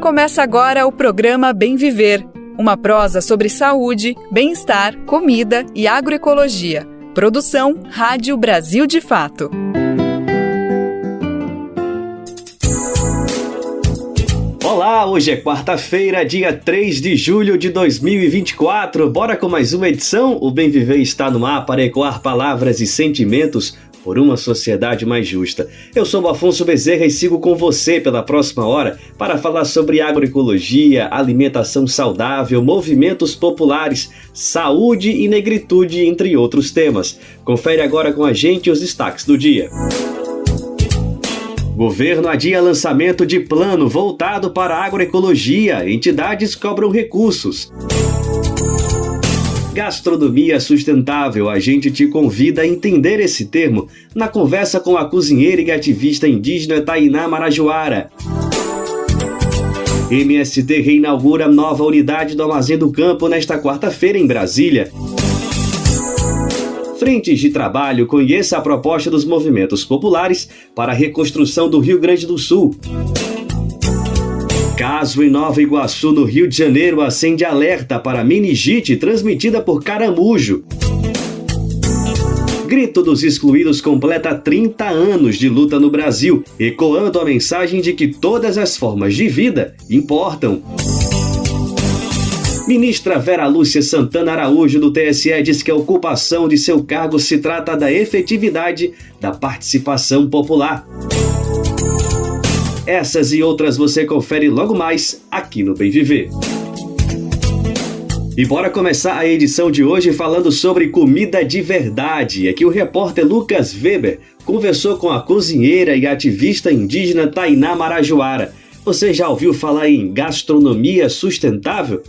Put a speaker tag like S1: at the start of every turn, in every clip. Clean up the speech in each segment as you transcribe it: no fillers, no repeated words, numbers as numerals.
S1: Começa agora o programa Bem Viver, uma prosa sobre saúde, bem-estar, comida e agroecologia. Produção Rádio Brasil de Fato.
S2: Olá, hoje é quarta-feira, dia 3 de julho de 2024. Bora com mais uma edição? O Bem Viver está no ar para ecoar palavras e sentimentos por uma sociedade mais justa. Eu sou o Afonso Bezerra e sigo com você pela próxima hora para falar sobre agroecologia, alimentação saudável, movimentos populares, saúde e negritude, entre outros temas. Confere agora com a gente os destaques do dia. Governo adia lançamento de plano voltado para a agroecologia. Entidades cobram recursos. Gastronomia sustentável. A gente te convida a entender esse termo na conversa com a cozinheira e ativista indígena Tainá Marajoara. MST reinaugura nova unidade do Armazém do Campo nesta quarta-feira em Brasília. Frentes de trabalho, conheça a proposta dos movimentos populares para a reconstrução do Rio Grande do Sul. Caso em Nova Iguaçu, no Rio de Janeiro, acende alerta para meningite transmitida por caramujo. Grito dos Excluídos completa 30 anos de luta no Brasil, ecoando a mensagem de que todas as formas de vida importam. Ministra Vera Lúcia Santana Araújo, do TSE, diz que a ocupação de seu cargo se trata da efetividade da participação popular. Essas e outras você confere logo mais aqui no Bem Viver. E bora começar a edição de hoje falando sobre comida de verdade. É que o repórter Lucas Weber conversou com a cozinheira e ativista indígena Tainá Marajoara. Você já ouviu falar em gastronomia sustentável?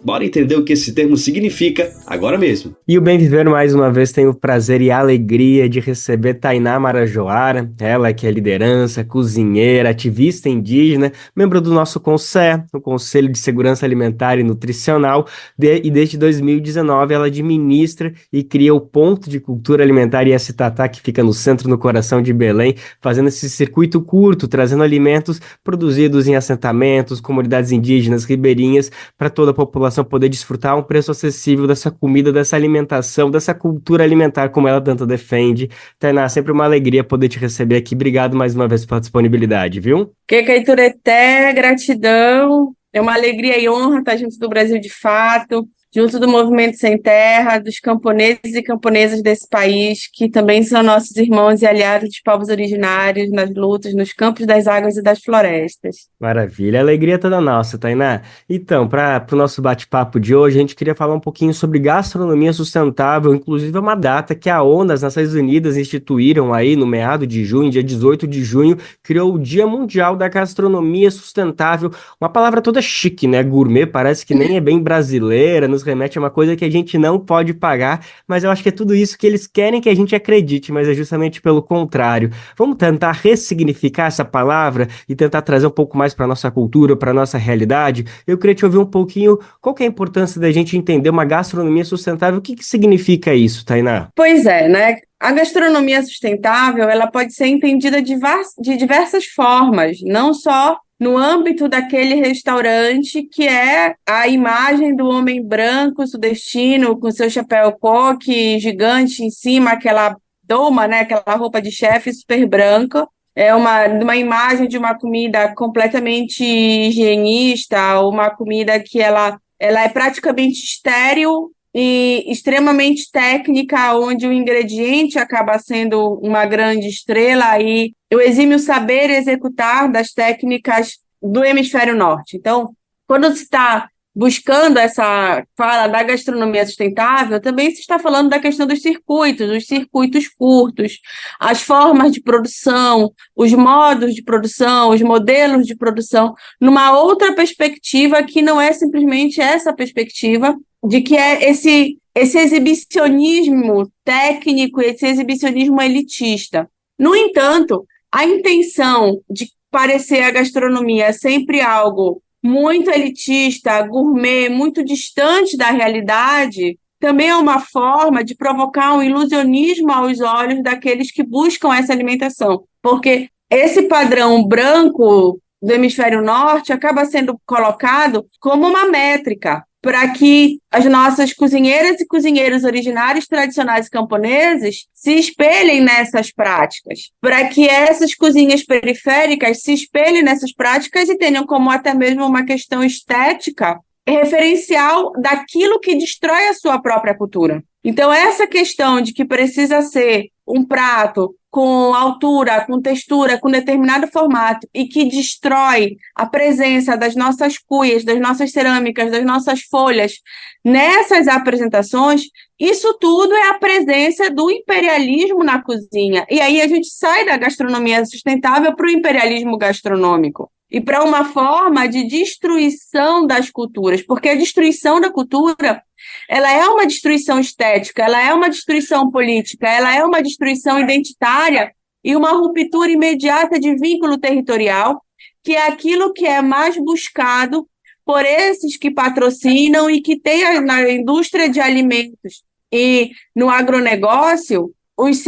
S2: Bora entender o que esse termo significa agora mesmo.
S3: E o Bem Viver, mais uma vez, tem o prazer e a alegria de receber Tainá Marajoara, ela que é liderança, cozinheira, ativista indígena, membro do nosso CONSE, o Conselho de Segurança Alimentar e Nutricional, e desde 2019 ela administra e cria o Ponto de Cultura Alimentar Iecitatá, que fica no centro, no coração de Belém, fazendo esse circuito curto, trazendo alimentos produzidos em assentamentos, comunidades indígenas, ribeirinhas, para toda a população poder desfrutar a um preço acessível dessa comida, dessa alimentação, dessa cultura alimentar como ela tanto defende. Tainá, sempre uma alegria poder te receber aqui. Obrigado mais uma vez pela disponibilidade, viu?
S4: Que Caitureté, gratidão. É uma alegria e honra estar junto do Brasil de Fato, junto do Movimento Sem Terra, dos camponeses e camponesas desse país, que também são nossos irmãos e aliados dos povos originários nas lutas, nos campos das águas e das florestas.
S3: Maravilha, a alegria toda nossa, Tainá. Então, para o nosso bate-papo de hoje, a gente queria falar um pouquinho sobre gastronomia sustentável, inclusive é uma data que a ONU, as Nações Unidas, instituíram aí no meado de junho, dia 18 de junho, criou o Dia Mundial da Gastronomia Sustentável, uma palavra toda chique, né? Gourmet, parece que nem é bem brasileira, nos remete a uma coisa que a gente não pode pagar, mas eu acho que é tudo isso que eles querem que a gente acredite, mas é justamente pelo contrário. Vamos tentar ressignificar essa palavra e tentar trazer um pouco mais para a nossa cultura, para a nossa realidade. Eu queria te ouvir um pouquinho, qual que é a importância da gente entender uma gastronomia sustentável? O que significa isso, Tainá?
S4: Pois é, né? A gastronomia sustentável, ela pode ser entendida de diversas formas, não só no âmbito daquele restaurante que é a imagem do homem branco sudestino com seu chapéu coque gigante em cima, aquela doma, né, aquela roupa de chefe super branca. É uma imagem de uma comida completamente higienista, uma comida que ela é praticamente estéril e extremamente técnica, onde o ingrediente acaba sendo uma grande estrela e o exímio saber executar das técnicas do hemisfério norte. Então, quando se está buscando essa fala da gastronomia sustentável, também se está falando da questão dos circuitos, os circuitos curtos, as formas de produção, os modos de produção, os modelos de produção, numa outra perspectiva que não é simplesmente essa perspectiva de que é esse exibicionismo técnico, esse exibicionismo elitista. No entanto, a intenção de parecer a gastronomia sempre algo muito elitista, gourmet, muito distante da realidade, também é uma forma de provocar um ilusionismo aos olhos daqueles que buscam essa alimentação. Porque esse padrão branco, do hemisfério norte acaba sendo colocado como uma métrica para que as nossas cozinheiras e cozinheiros originários tradicionais camponeses se espelhem nessas práticas, para que essas cozinhas periféricas se espelhem nessas práticas e tenham como até mesmo uma questão estética referencial daquilo que destrói a sua própria cultura. Então, essa questão de que precisa ser um prato com altura, com textura, com determinado formato e que destrói a presença das nossas cuias, das nossas cerâmicas, das nossas folhas nessas apresentações, isso tudo é a presença do imperialismo na cozinha. E aí a gente sai da gastronomia sustentável para o imperialismo gastronômico e para uma forma de destruição das culturas, porque a destruição da cultura ela é uma destruição estética, ela é uma destruição política, ela é uma destruição identitária e uma ruptura imediata de vínculo territorial, que é aquilo que é mais buscado por esses que patrocinam e que têm na indústria de alimentos e no agronegócio os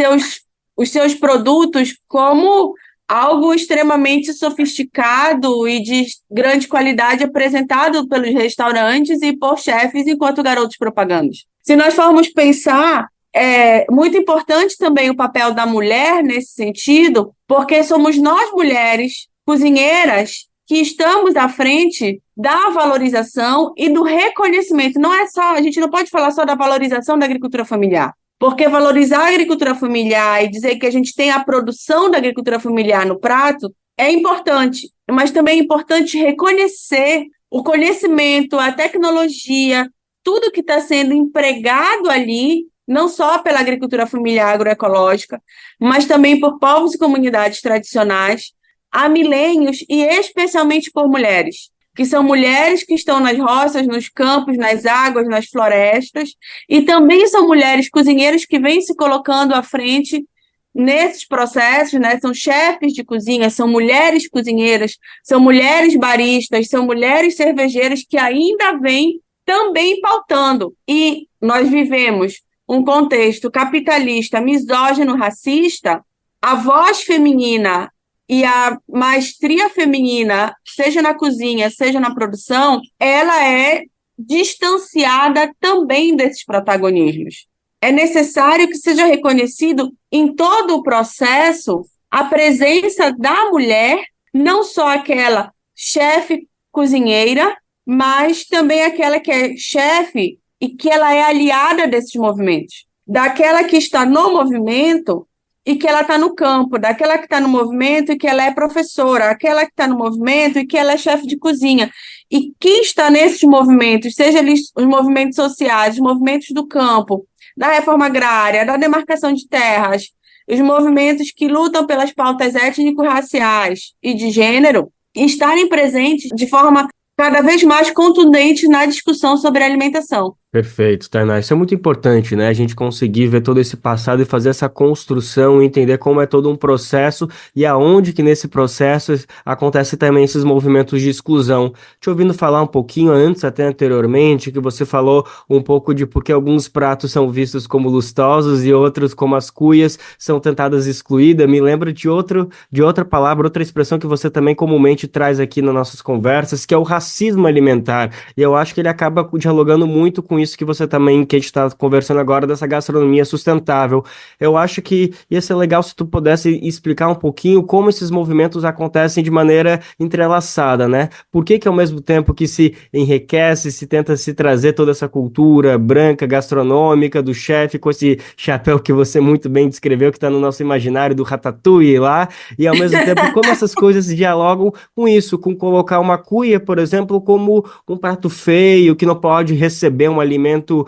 S4: seus produtos como algo extremamente sofisticado e de grande qualidade apresentado pelos restaurantes e por chefes enquanto garotos propagandas. Se nós formos pensar, é muito importante também o papel da mulher nesse sentido, porque somos nós mulheres cozinheiras que estamos à frente da valorização e do reconhecimento. Não é só, a gente não pode falar só da valorização da agricultura familiar. Porque valorizar a agricultura familiar e dizer que a gente tem a produção da agricultura familiar no prato é importante, mas também é importante reconhecer o conhecimento, a tecnologia, tudo que está sendo empregado ali, não só pela agricultura familiar agroecológica, mas também por povos e comunidades tradicionais, há milênios e especialmente por mulheres. Que são mulheres que estão nas roças, nos campos, nas águas, nas florestas, e também são mulheres cozinheiras que vêm se colocando à frente nesses processos, né? São chefes de cozinha, são mulheres cozinheiras, são mulheres baristas, são mulheres cervejeiras que ainda vêm também pautando. E nós vivemos um contexto capitalista, misógino, racista, a voz feminina e a maestria feminina, seja na cozinha, seja na produção, ela é distanciada também desses protagonismos. É necessário que seja reconhecido em todo o processo a presença da mulher, não só aquela chefe cozinheira, mas também aquela que é chefe e que ela é aliada desses movimentos. Daquela que está no movimento e que ela está no campo, daquela que está no movimento e que ela é professora, aquela que está no movimento e que ela é chefe de cozinha. E quem está nesses movimentos, seja eles os movimentos sociais, os movimentos do campo, da reforma agrária, da demarcação de terras, os movimentos que lutam pelas pautas étnico-raciais e de gênero, estarem presentes de forma cada vez mais contundente na discussão sobre alimentação.
S3: Perfeito, Tainá. Isso é muito importante, né? A gente conseguir ver todo esse passado e fazer essa construção, entender como é todo um processo e aonde que nesse processo acontece também esses movimentos de exclusão. Te ouvindo falar um pouquinho antes, até anteriormente, que você falou um pouco de por que alguns pratos são vistos como lustosos e outros, como as cuias, são tentadas excluídas. Me lembro de outra palavra, outra expressão que você também comumente traz aqui nas nossas conversas, que é o racismo alimentar. E eu acho que ele acaba dialogando muito com isso que você também, que a gente está conversando agora, dessa gastronomia sustentável. Eu acho que ia ser legal se tu pudesse explicar um pouquinho como esses movimentos acontecem de maneira entrelaçada, né? Por que ao mesmo tempo que se enriquece, se tenta se trazer toda essa cultura branca, gastronômica, do chefe, com esse chapéu que você muito bem descreveu, que está no nosso imaginário do ratatouille lá, e ao mesmo tempo como essas coisas dialogam com isso, com colocar uma cuia, por exemplo, como um prato feio, que não pode receber um alimento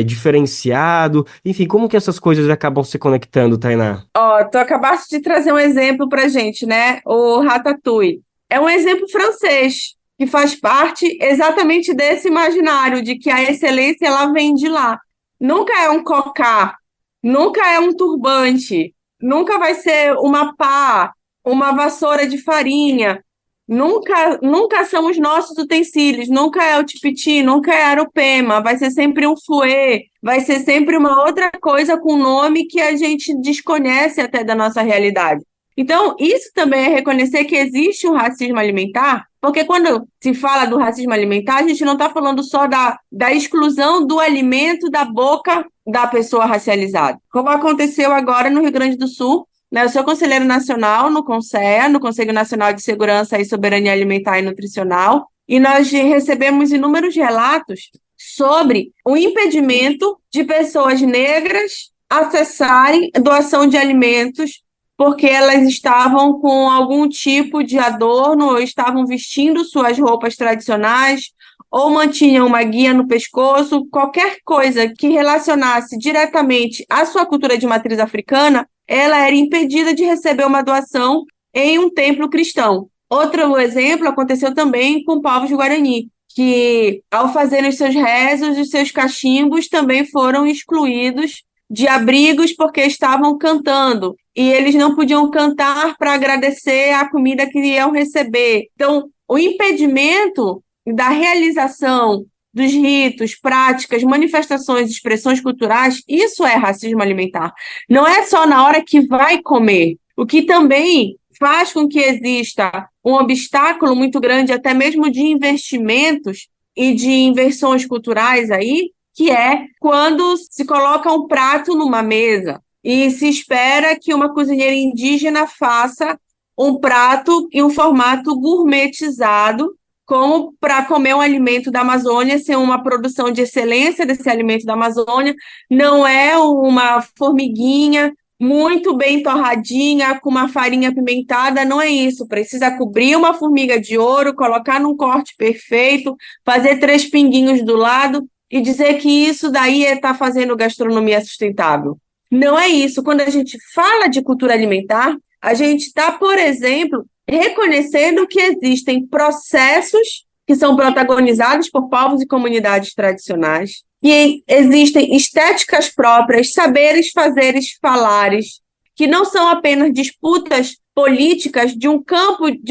S3: diferenciado, enfim, como que essas coisas acabam se conectando, Tainá?
S4: Tu acabaste de trazer um exemplo pra gente, né? O ratatouille. É um exemplo francês, que faz parte exatamente desse imaginário de que a excelência ela vem de lá. Nunca é um cocá, nunca é um turbante, nunca vai ser uma pá, uma vassoura de farinha. Nunca são os nossos utensílios, nunca é o tipiti, nunca é a arupema, vai ser sempre um fouet, vai ser sempre uma outra coisa com nome que a gente desconhece até da nossa realidade. Então, isso também é reconhecer que existe um racismo alimentar, porque quando se fala do racismo alimentar, a gente não está falando só da exclusão do alimento da boca da pessoa racializada. Como aconteceu agora no Rio Grande do Sul, né? Eu sou conselheira nacional no CONSEA, no Conselho Nacional de Segurança e Soberania Alimentar e Nutricional, e nós recebemos inúmeros relatos sobre o impedimento de pessoas negras acessarem doação de alimentos porque elas estavam com algum tipo de adorno ou estavam vestindo suas roupas tradicionais ou mantinham uma guia no pescoço, qualquer coisa que relacionasse diretamente à sua cultura de matriz africana, ela era impedida de receber uma doação em um templo cristão. Outro exemplo aconteceu também com povos guarani, que ao fazerem os seus rezos, os seus cachimbos também foram excluídos de abrigos porque estavam cantando, e eles não podiam cantar para agradecer a comida que iam receber. Então, o impedimento da realização dos ritos, práticas, manifestações, expressões culturais, isso é racismo alimentar. Não é só na hora que vai comer. O que também faz com que exista um obstáculo muito grande, até mesmo de investimentos e de inversões culturais aí, que é quando se coloca um prato numa mesa e se espera que uma cozinheira indígena faça um prato em um formato gourmetizado, como para comer um alimento da Amazônia, ser uma produção de excelência desse alimento da Amazônia, não é uma formiguinha muito bem torradinha, com uma farinha apimentada, não é isso. Precisa cobrir uma formiga de ouro, colocar num corte perfeito, fazer 3 pinguinhos do lado e dizer que isso daí está fazendo gastronomia sustentável. Não é isso. Quando a gente fala de cultura alimentar, a gente está, por exemplo, reconhecendo que existem processos que são protagonizados por povos e comunidades tradicionais, e existem estéticas próprias, saberes, fazeres, falares, que não são apenas disputas políticas de um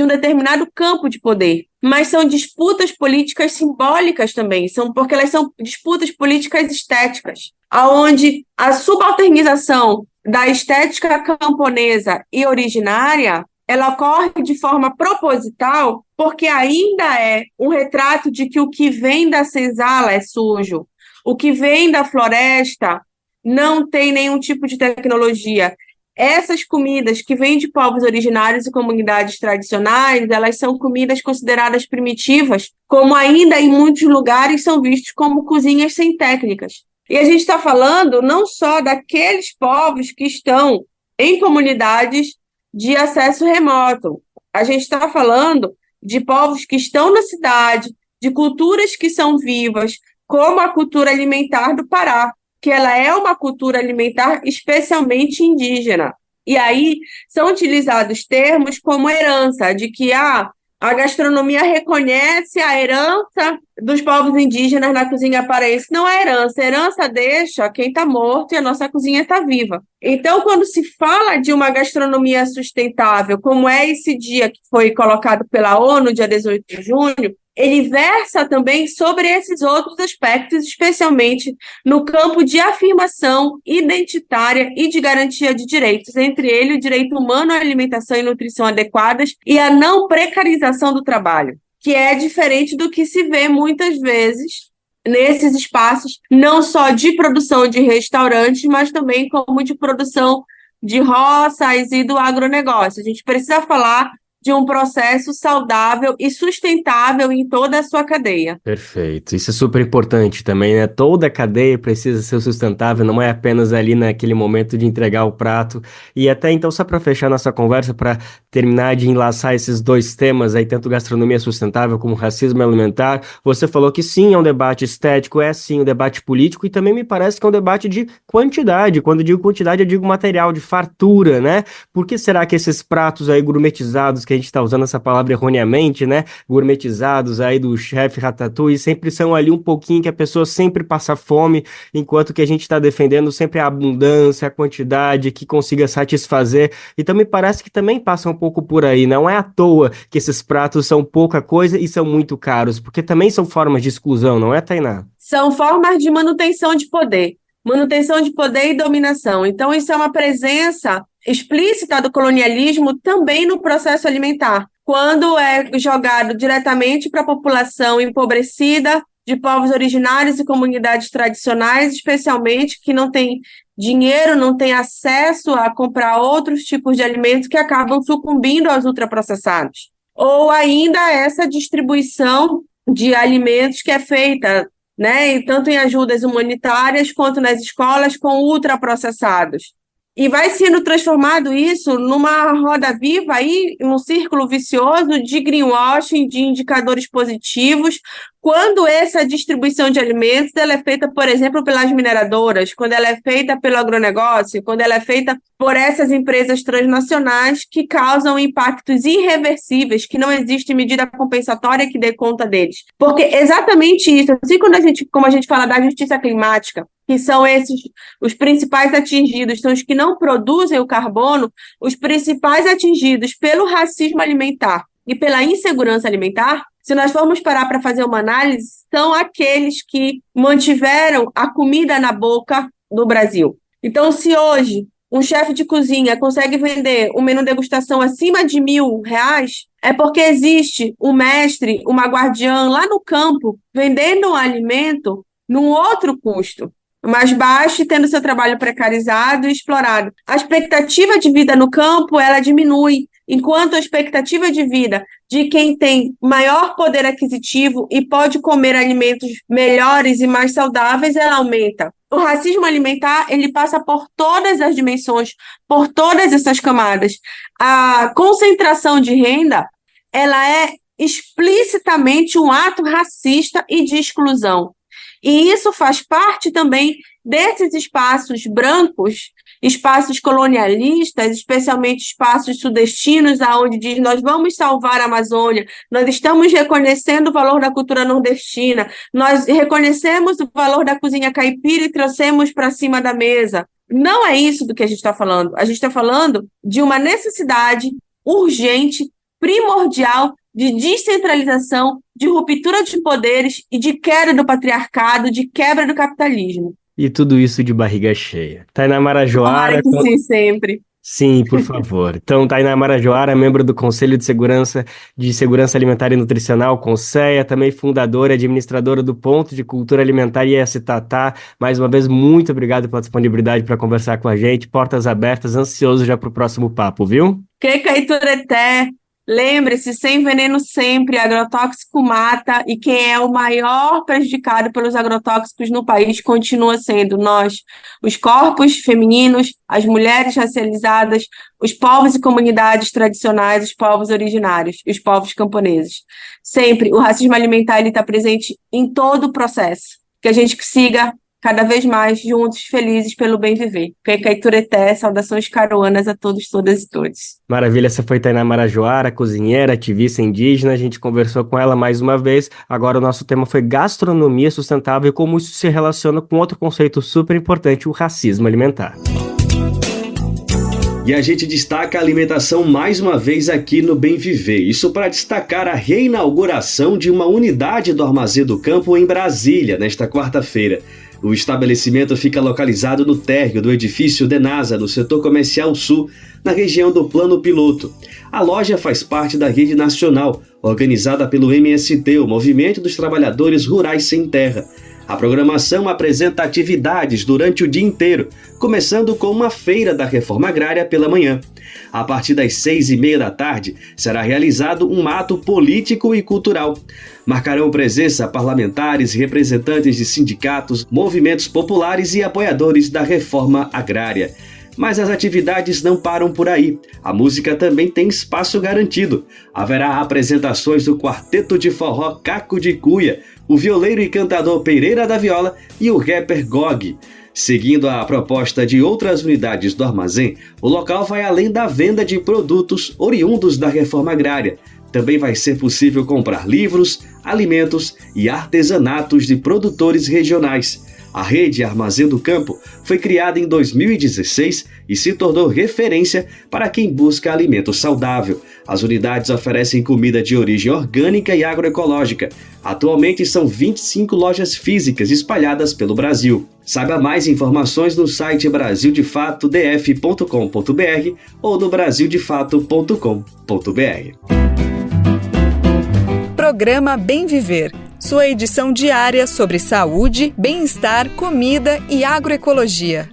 S4: determinado campo de poder, mas são disputas políticas simbólicas também, porque elas são disputas políticas estéticas, onde a subalternização da estética camponesa e originária ela ocorre de forma proposital, porque ainda é um retrato de que o que vem da senzala é sujo, o que vem da floresta não tem nenhum tipo de tecnologia. Essas comidas que vêm de povos originários e comunidades tradicionais, elas são comidas consideradas primitivas, como ainda em muitos lugares são vistos como cozinhas sem técnicas. E a gente está falando não só daqueles povos que estão em comunidades de acesso remoto. A gente está falando de povos que estão na cidade, de culturas que são vivas, como a cultura alimentar do Pará, que ela é uma cultura alimentar especialmente indígena. E aí são utilizados termos como herança, de que a gastronomia reconhece a herança dos povos indígenas na cozinha paraense. Não é herança, herança deixa quem está morto e a nossa cozinha está viva. Então, quando se fala de uma gastronomia sustentável, como é esse dia que foi colocado pela ONU, dia 18 de junho, ele versa também sobre esses outros aspectos, especialmente no campo de afirmação identitária e de garantia de direitos, entre eles o direito humano à alimentação e nutrição adequadas e a não precarização do trabalho, que é diferente do que se vê muitas vezes nesses espaços, não só de produção de restaurantes, mas também como de produção de roças e do agronegócio. A gente precisa falar de um processo saudável e sustentável em toda a sua cadeia.
S3: Perfeito. Isso é super importante também, né? Toda a cadeia precisa ser sustentável, não é apenas ali naquele momento de entregar o prato. E até então, só para fechar nossa conversa, para terminar de enlaçar esses dois temas aí, tanto gastronomia sustentável como racismo alimentar, você falou que sim, é um debate estético, é sim um debate político e também me parece que é um debate de quantidade. Quando eu digo quantidade, eu digo material, de fartura, né? Por que será que esses pratos aí gourmetizados, que a gente está usando essa palavra erroneamente, né? Gourmetizados aí do chefe Ratatouille, sempre são ali um pouquinho que a pessoa sempre passa fome, enquanto que a gente está defendendo sempre a abundância, a quantidade, que consiga satisfazer. Então me parece que também passa um pouco por aí. Não é à toa que esses pratos são pouca coisa e são muito caros, porque também são formas de exclusão, não é, Tainá?
S4: São formas de manutenção de poder e dominação. Então isso é uma presença explícita do colonialismo também no processo alimentar, quando é jogado diretamente para a população empobrecida de povos originários e comunidades tradicionais, especialmente que não tem dinheiro, não tem acesso a comprar outros tipos de alimentos que acabam sucumbindo aos ultraprocessados. Ou ainda essa distribuição de alimentos que é feita, né, tanto em ajudas humanitárias quanto nas escolas com ultraprocessados. E vai sendo transformado isso numa roda viva, aí, num círculo vicioso de greenwashing, de indicadores positivos, quando essa distribuição de alimentos ela é feita, por exemplo, pelas mineradoras, quando ela é feita pelo agronegócio, quando ela é feita por essas empresas transnacionais que causam impactos irreversíveis, que não existe medida compensatória que dê conta deles. Porque exatamente isso, assim como a gente fala da justiça climática, que são esses os principais atingidos, são os que não produzem o carbono, os principais atingidos pelo racismo alimentar e pela insegurança alimentar, se nós formos parar para fazer uma análise, são aqueles que mantiveram a comida na boca do Brasil. Então, se hoje um chefe de cozinha consegue vender um menu degustação acima de R$1.000, é porque existe um mestre, uma guardiã lá no campo, vendendo um alimento num outro custo, mais baixo e tendo seu trabalho precarizado e explorado. A expectativa de vida no campo, ela diminui, enquanto a expectativa de vida de quem tem maior poder aquisitivo e pode comer alimentos melhores e mais saudáveis, ela aumenta. O racismo alimentar, ele passa por todas as dimensões, por todas essas camadas. A concentração de renda, ela é explicitamente um ato racista e de exclusão. E isso faz parte também desses espaços brancos, espaços colonialistas, especialmente espaços sudestinos, onde diz nós vamos salvar a Amazônia, nós estamos reconhecendo o valor da cultura nordestina, nós reconhecemos o valor da cozinha caipira e trouxemos para cima da mesa. Não é isso do que a gente está falando. A gente está falando de uma necessidade urgente, primordial, de descentralização, de ruptura de poderes e de queda do patriarcado, de quebra do capitalismo.
S3: E tudo isso de barriga cheia. Tainá Marajoara...
S4: Sim, sempre.
S3: Sim, por favor. Então, Tainá Marajoara, membro do Conselho de Segurança Alimentar e Nutricional, CONSEA, também fundadora e administradora do Ponto de Cultura Alimentar ISTatá. Mais uma vez, muito obrigado pela disponibilidade para conversar com a gente. Portas abertas, ansioso já para o próximo papo, viu?
S4: Que caitureté! Lembre-se, sem veneno sempre, agrotóxico mata, e quem é o maior prejudicado pelos agrotóxicos no país continua sendo nós, os corpos femininos, as mulheres racializadas, os povos e comunidades tradicionais, os povos originários, os povos camponeses. Sempre, o racismo alimentar está presente em todo o processo. Que a gente siga cada vez mais juntos, felizes pelo bem viver. Kekaiturete, saudações caruanas a todos, todas e todos.
S3: Maravilha, essa foi Tainá Marajoara, cozinheira, ativista indígena, a gente conversou com ela mais uma vez. Agora o nosso tema foi gastronomia sustentável e como isso se relaciona com outro conceito super importante, o racismo alimentar.
S2: E a gente destaca a alimentação mais uma vez aqui no Bem Viver. Isso para destacar a reinauguração de uma unidade do Armazém do Campo em Brasília, nesta quarta-feira. O estabelecimento fica localizado no térreo do edifício Denasa, no setor comercial sul, na região do Plano Piloto. A loja faz parte da rede nacional, organizada pelo MST, o Movimento dos Trabalhadores Rurais Sem Terra. A programação apresenta atividades durante o dia inteiro, começando com uma feira da reforma agrária pela manhã. A partir das 6h30 da tarde, será realizado um ato político e cultural. Marcarão presença parlamentares, representantes de sindicatos, movimentos populares e apoiadores da reforma agrária. Mas as atividades não param por aí. A música também tem espaço garantido. Haverá apresentações do quarteto de forró Caco de Cuia, o violeiro e cantador Pereira da Viola e o rapper Gog. Seguindo a proposta de outras unidades do armazém, o local vai além da venda de produtos oriundos da reforma agrária. Também vai ser possível comprar livros, alimentos e artesanatos de produtores regionais. A rede Armazém do Campo foi criada em 2016 e se tornou referência para quem busca alimento saudável. As unidades oferecem comida de origem orgânica e agroecológica. Atualmente são 25 lojas físicas espalhadas pelo Brasil. Saiba mais informações no site brasildefatodf.com.br ou no brasildefato.com.br.
S1: Programa Bem Viver, sua edição diária sobre saúde, bem-estar, comida e agroecologia.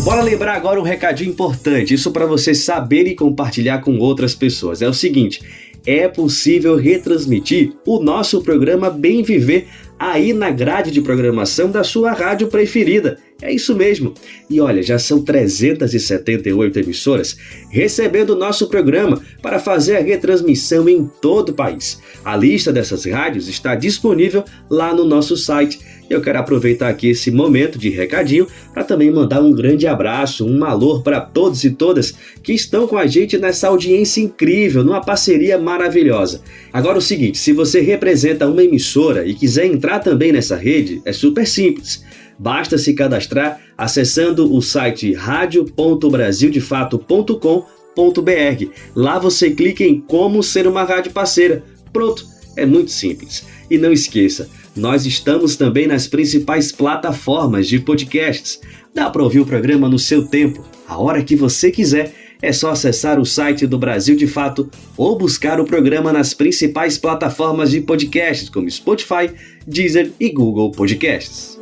S2: Bora lembrar agora um recadinho importante, isso para você saber e compartilhar com outras pessoas. É o seguinte, é possível retransmitir o nosso programa Bem Viver aí na grade de programação da sua rádio preferida. É isso mesmo. E olha, já são 378 emissoras recebendo o nosso programa para fazer a retransmissão em todo o país. A lista dessas rádios está disponível lá no nosso site. Eu quero aproveitar aqui esse momento de recadinho para também mandar um grande abraço, um alô para todos e todas que estão com a gente nessa audiência incrível, numa parceria maravilhosa. Agora o seguinte, se você representa uma emissora e quiser entrar também nessa rede, é super simples. Basta se cadastrar acessando o site radio.brasildefato.com.br. Lá você clica em como ser uma rádio parceira. Pronto, é muito simples. E não esqueça, nós estamos também nas principais plataformas de podcasts. Dá para ouvir o programa no seu tempo, a hora que você quiser. É só acessar o site do Brasil de Fato ou buscar o programa nas principais plataformas de podcasts como Spotify, Deezer e Google Podcasts.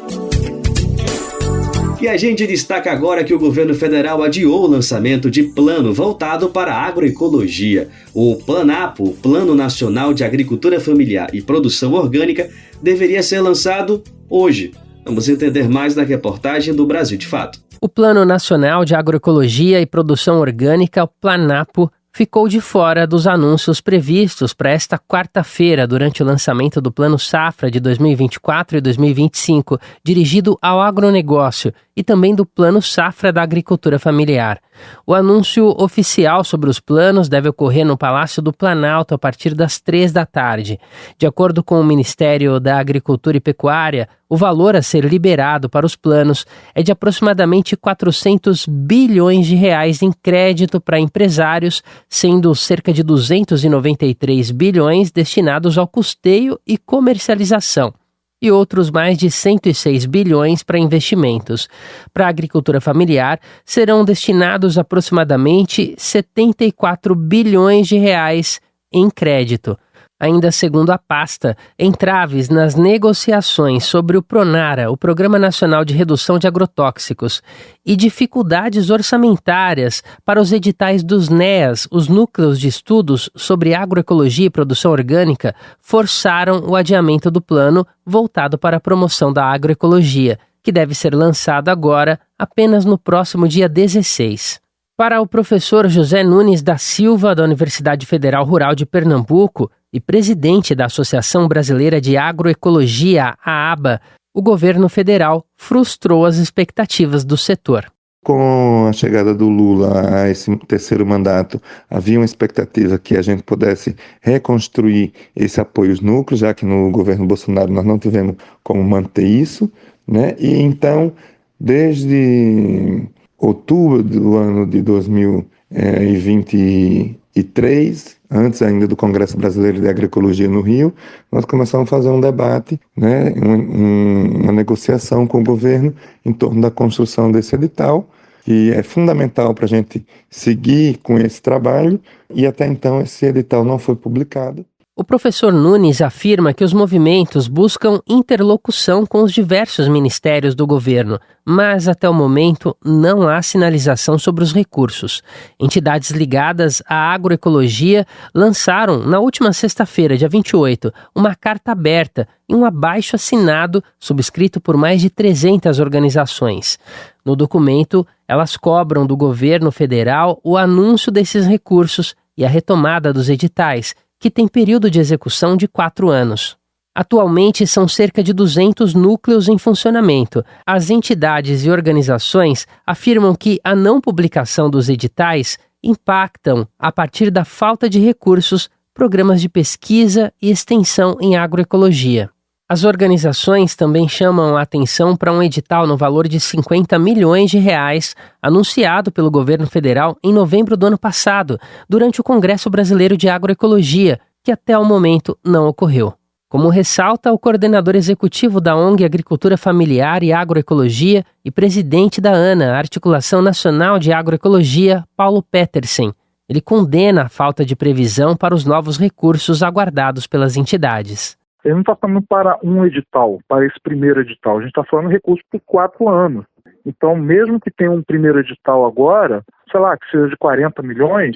S2: E a gente destaca agora que o governo federal adiou o lançamento de plano voltado para a agroecologia. O PLANAPO, o Plano Nacional de Agricultura Familiar e Produção Orgânica, deveria ser lançado hoje. Vamos entender mais na reportagem do Brasil de Fato.
S5: O Plano Nacional de Agroecologia e Produção Orgânica, o PLANAPO, ficou de fora dos anúncios previstos para esta quarta-feira durante o lançamento do Plano Safra de 2024 e 2025, dirigido ao agronegócio, e também do Plano Safra da Agricultura Familiar. O anúncio oficial sobre os planos deve ocorrer no Palácio do Planalto a partir das 3 da tarde. De acordo com o Ministério da Agricultura e Pecuária, o valor a ser liberado para os planos é de aproximadamente 400 bilhões de reais em crédito para empresários, sendo cerca de 293 bilhões destinados ao custeio e comercialização, e outros mais de 106 bilhões para investimentos. Para a agricultura familiar, serão destinados aproximadamente 74 bilhões de reais em crédito. Ainda segundo a pasta, entraves nas negociações sobre o PRONARA, o Programa Nacional de Redução de Agrotóxicos, e dificuldades orçamentárias para os editais dos NEAs, os Núcleos de Estudos sobre Agroecologia e Produção Orgânica, forçaram o adiamento do plano voltado para a promoção da agroecologia, que deve ser lançado agora apenas no próximo dia 16. Para o professor José Nunes da Silva, da Universidade Federal Rural de Pernambuco, e presidente da Associação Brasileira de Agroecologia, a ABA, o governo federal frustrou as expectativas do setor.
S6: Com a chegada do Lula a esse terceiro mandato, havia uma expectativa que a gente pudesse reconstruir esse apoio aos núcleos, já que no governo Bolsonaro nós não tivemos como manter isso, né? E então, desde outubro do ano de 2023, antes ainda do Congresso Brasileiro de Agroecologia no Rio, nós começamos a fazer um debate, né, uma negociação com o governo em torno da construção desse edital, que é fundamental para a gente seguir com esse trabalho, e até então esse edital não foi publicado.
S5: O professor Nunes afirma que os movimentos buscam interlocução com os diversos ministérios do governo, mas até o momento não há sinalização sobre os recursos. Entidades ligadas à agroecologia lançaram, na última sexta-feira, dia 28, uma carta aberta e um abaixo-assinado subscrito por mais de 300 organizações. No documento, elas cobram do governo federal o anúncio desses recursos e a retomada dos editais, que tem período de execução de 4 anos. Atualmente, são cerca de 200 núcleos em funcionamento. As entidades e organizações afirmam que a não publicação dos editais impactam, a partir da falta de recursos, programas de pesquisa e extensão em agroecologia. As organizações também chamam a atenção para um edital no valor de 50 milhões de reais, anunciado pelo governo federal em novembro do ano passado, durante o Congresso Brasileiro de Agroecologia, que até o momento não ocorreu. como ressalta o coordenador executivo da ONG Agricultura Familiar e Agroecologia e presidente da ANA, Articulação Nacional de Agroecologia, Paulo Petersen. Ele condena a falta de previsão para os novos recursos aguardados pelas entidades.
S7: Ele não está falando para um edital, para esse primeiro edital. A gente está falando de recursos por 4 anos. Então, mesmo que tenha um primeiro edital agora, sei lá, que seja de 40 milhões,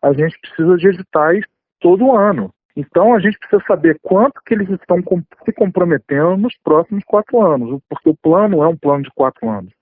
S7: a gente precisa de editais todo ano. Então, a gente precisa saber quanto que eles estão se comprometendo nos próximos 4 anos, porque o plano é um plano de 4 anos.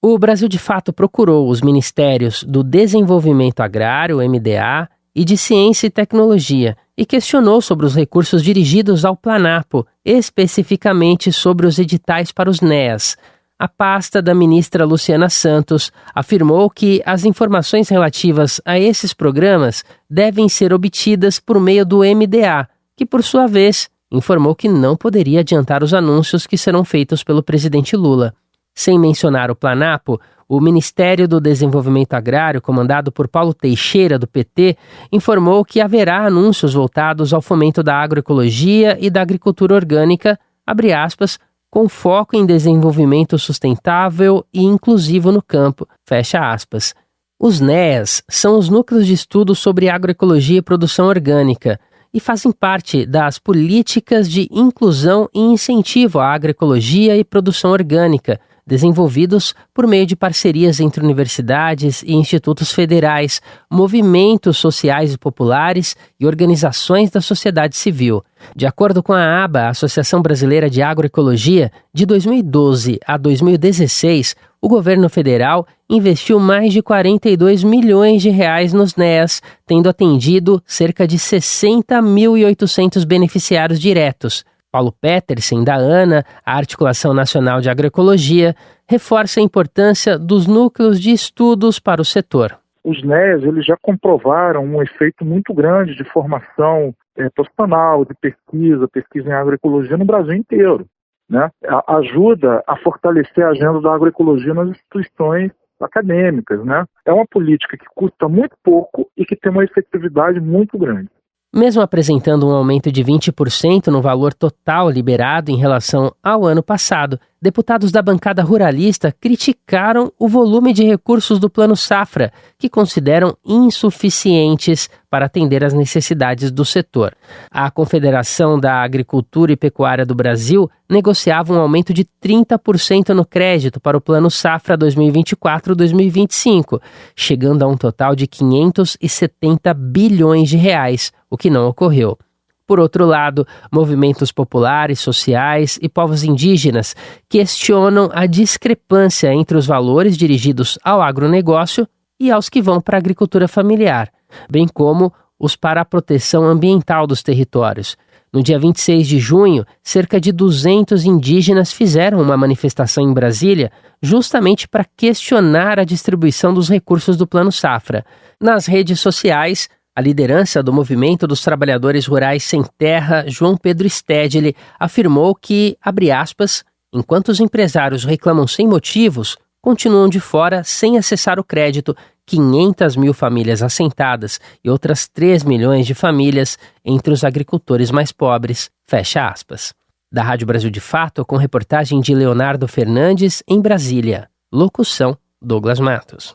S5: O Brasil de Fato procurou os Ministérios do Desenvolvimento Agrário, MDA, e de Ciência e Tecnologia, e questionou sobre os recursos dirigidos ao Planapo, especificamente sobre os editais para os NEAs. A pasta da ministra Luciana Santos afirmou que as informações relativas a esses programas devem ser obtidas por meio do MDA, que, por sua vez, informou que não poderia adiantar os anúncios que serão feitos pelo presidente Lula. Sem mencionar o Planapo, o Ministério do Desenvolvimento Agrário, comandado por Paulo Teixeira, do PT, informou que haverá anúncios voltados ao fomento da agroecologia e da agricultura orgânica, abre aspas, com foco em desenvolvimento sustentável e inclusivo no campo, fecha aspas. Os NEAs são os núcleos de estudo sobre agroecologia e produção orgânica e fazem parte das políticas de inclusão e incentivo à agroecologia e produção orgânica, desenvolvidos por meio de parcerias entre universidades e institutos federais, movimentos sociais e populares e organizações da sociedade civil. De acordo com a ABA, Associação Brasileira de Agroecologia, de 2012 a 2016, o governo federal investiu mais de 42 milhões de reais nos NEAs, tendo atendido cerca de 60.800 beneficiários diretos. Paulo Petersen, da ANA, a Articulação Nacional de Agroecologia, reforça a importância dos núcleos de estudos para o setor.
S7: Os NEAs eles já comprovaram um efeito muito grande de formação profissional, de pesquisa em agroecologia no Brasil inteiro, né? Ajuda a fortalecer a agenda da agroecologia nas instituições acadêmicas, né? É uma política que custa muito pouco e que tem uma efetividade muito grande.
S5: Mesmo apresentando um aumento de 20% no valor total liberado em relação ao ano passado, deputados da bancada ruralista criticaram o volume de recursos do Plano Safra, que consideram insuficientes para atender às necessidades do setor. A Confederação da Agricultura e Pecuária do Brasil negociava um aumento de 30% no crédito para o Plano Safra 2024-2025, chegando a um total de 570 bilhões de reais, o que não ocorreu. Por outro lado, movimentos populares, sociais e povos indígenas questionam a discrepância entre os valores dirigidos ao agronegócio e aos que vão para a agricultura familiar, bem como os para a proteção ambiental dos territórios. No dia 26 de junho, cerca de 200 indígenas fizeram uma manifestação em Brasília justamente para questionar a distribuição dos recursos do Plano Safra. Nas redes sociais, a liderança do Movimento dos Trabalhadores Rurais Sem Terra, João Pedro Stedley, afirmou que, abre aspas, enquanto os empresários reclamam sem motivos, continuam de fora sem acessar o crédito 500 mil famílias assentadas e outras 3 milhões de famílias entre os agricultores mais pobres, fecha aspas. Da Rádio Brasil de Fato, com reportagem de Leonardo Fernandes, em Brasília. Locução, Douglas Matos.